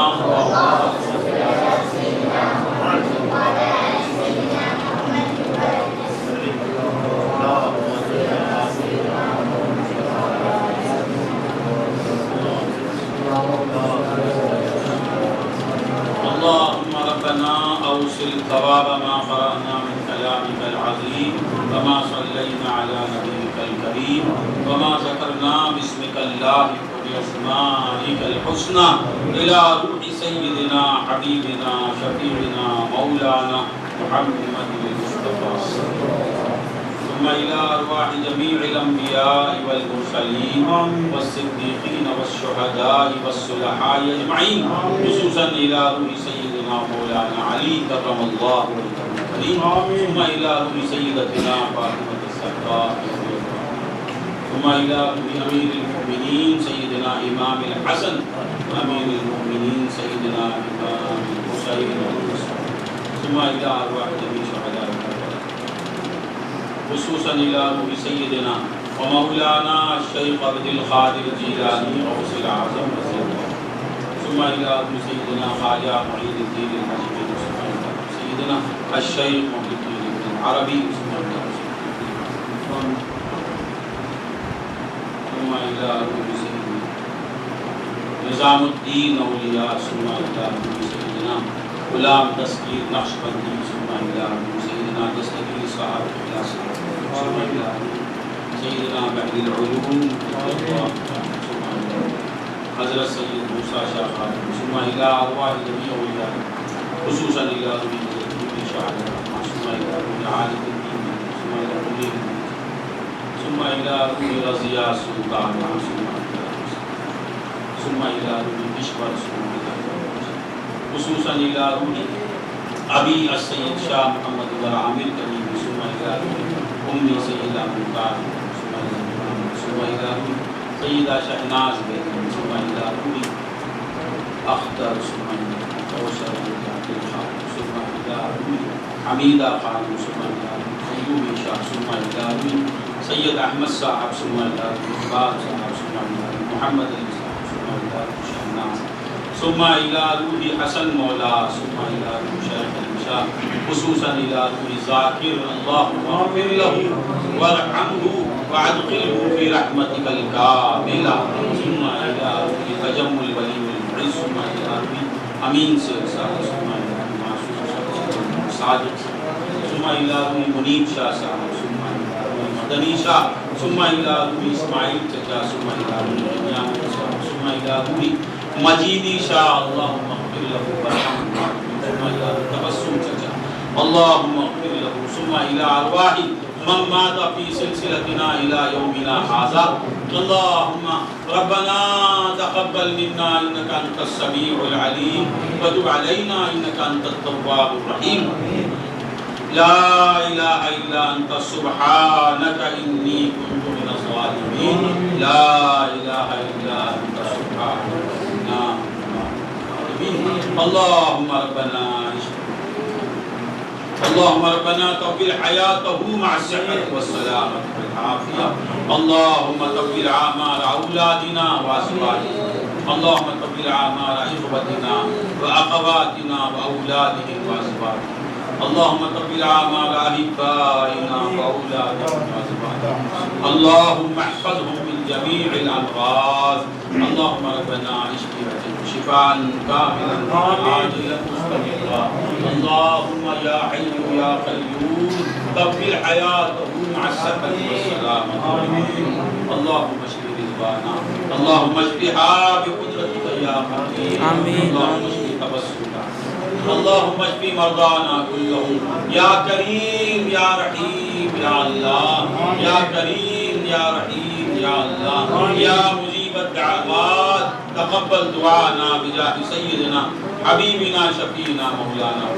اللهم ربنا اوصل ثواب ما قرأنا من كلامك العظيم وما صلينا على نبيك الكريم وما ذكرنا باسمك اللائق بأسمائك الحسنى إلى روح سيدنا حبيبنا شفيعنا مولانا محمد المصطفى ثم إلى أرواح جميع الأنبياء والمرسلين والصديقين والشهداء والصلحاء أجمعين خصوصا إلى روح سيدنا مولانا علي كرم الله وجهه الكريم ثم إلى روح سيدتنا فاطمة الزهراء ثم إلى روح أمير المؤمنين سيدنا إمام الحسن وأمير المؤمنين سيدنا إمام الحسين ثم إلى أرواح جميع شهداء خصوصا إلى روح سيدنا ومولانا الشيخ عبد القادر الجيلاني غوث الأعظم ثم إلى روح سيدنا خواجہ معین الدین الحجوی سيدنا الشيخ محي الدين ابن العربي ثم إلى روح سيدنا نظام الدین اولیاء ثم إلى روح سيدنا غلام تسکیر نقشبندی ثم إلى روح سيدنا دستگیر صاحب اخلاص ثم إلى سيدنا بحر العلوم حضرت سید موسیٰ شاہ خادم ثم إلى أرواح جميع أولياء خصوصا إلى روح شاہد ثم إلى روح عالم الدین ثم إلى روح ثم إلى روح رضیہ سلطان ثم إلى روح بشور خصوصا إلى روح ابی السید شاہ محمد عامر کریم ثم إلى روح امی سیدہ ممتاز ثم إلى روح سیدہ شہناز بیگم ثم إلى روح اختر ثم إلى کوثر ثم إلى روح حمیدہ خانم ثم إلى روح قیوم شاہ ثم إلى روح سید احمد صاحب ثم إلى روح اقبال صاحب ثم إلى روح محمد علی صاحب ثم إلى روح شہناز ثم إلى روح حسن مولا ثم إلى روح شیخ الشاہ خصوصا إلى روح ذاکر اللهم اغفر له وارحمه وادخله في رحمتك الكاملة ثم إلى روح تجمل ولی المعز ثم إلى روح امین سے ثم إلى روح معصوم صادق ثم إلى روح منیب شاہ صاحب ثم إلى روح مدنی شاہ ثم إلى روح اسماعیل چچا ثم إلى روح بنیام ثم إلى روح مجیدی شاہ اللهم اغفر له وارحمه ثم إلى روح تبسم چچا اللهم اغفر له ثم إلى أرواح من مات في سلسلتنا إلى يومنا هذا اللهم ربنا تقبل منا إنك أنت السميع العليم وتب علينا إنك أنت التواب الرحيم لا إله إلا أنت سبحانك إني كنت من الظالمين لا إله إلا أنت سبحانك إنا اللهم ربنا اللهم ربنا طول حياته مع الصحة والسلامة والعافية اللهم طول أعمار أولادنا وأزواجنا اللهم طول أعمار إخوتنا وأخواتنا وأولادهم وأزواجهم اللهم طول أعمار أحبائنا وأولادهم وأزواجهم اللهم احفظهم من جميع الأمراض اللهم ربنا اشفهم شفاء كاملا عاجلا مستمرا اللهم يا حي يا قيوم طول حياته مع الصحة والسلامة اللهم اشف رضوانا اللهم اشفها بقدرتك يا قدير آمین اللهم اشف تبسمنا اللهم اشف مرضانا كلهم یا کریم یا رحیم یا اللہ یا کریم یا رحیم یا اللہ یا مجیب الدعوات تقبل دعانا بجاہ سیدنا حبیبنا شفینا مولانا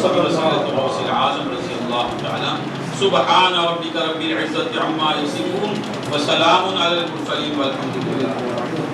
صلی رسالت غوث العظم رضی اللہ تعالی سبحان ربک رب العزت عما یصفون وسلام علی المرسلین والحمد للہ.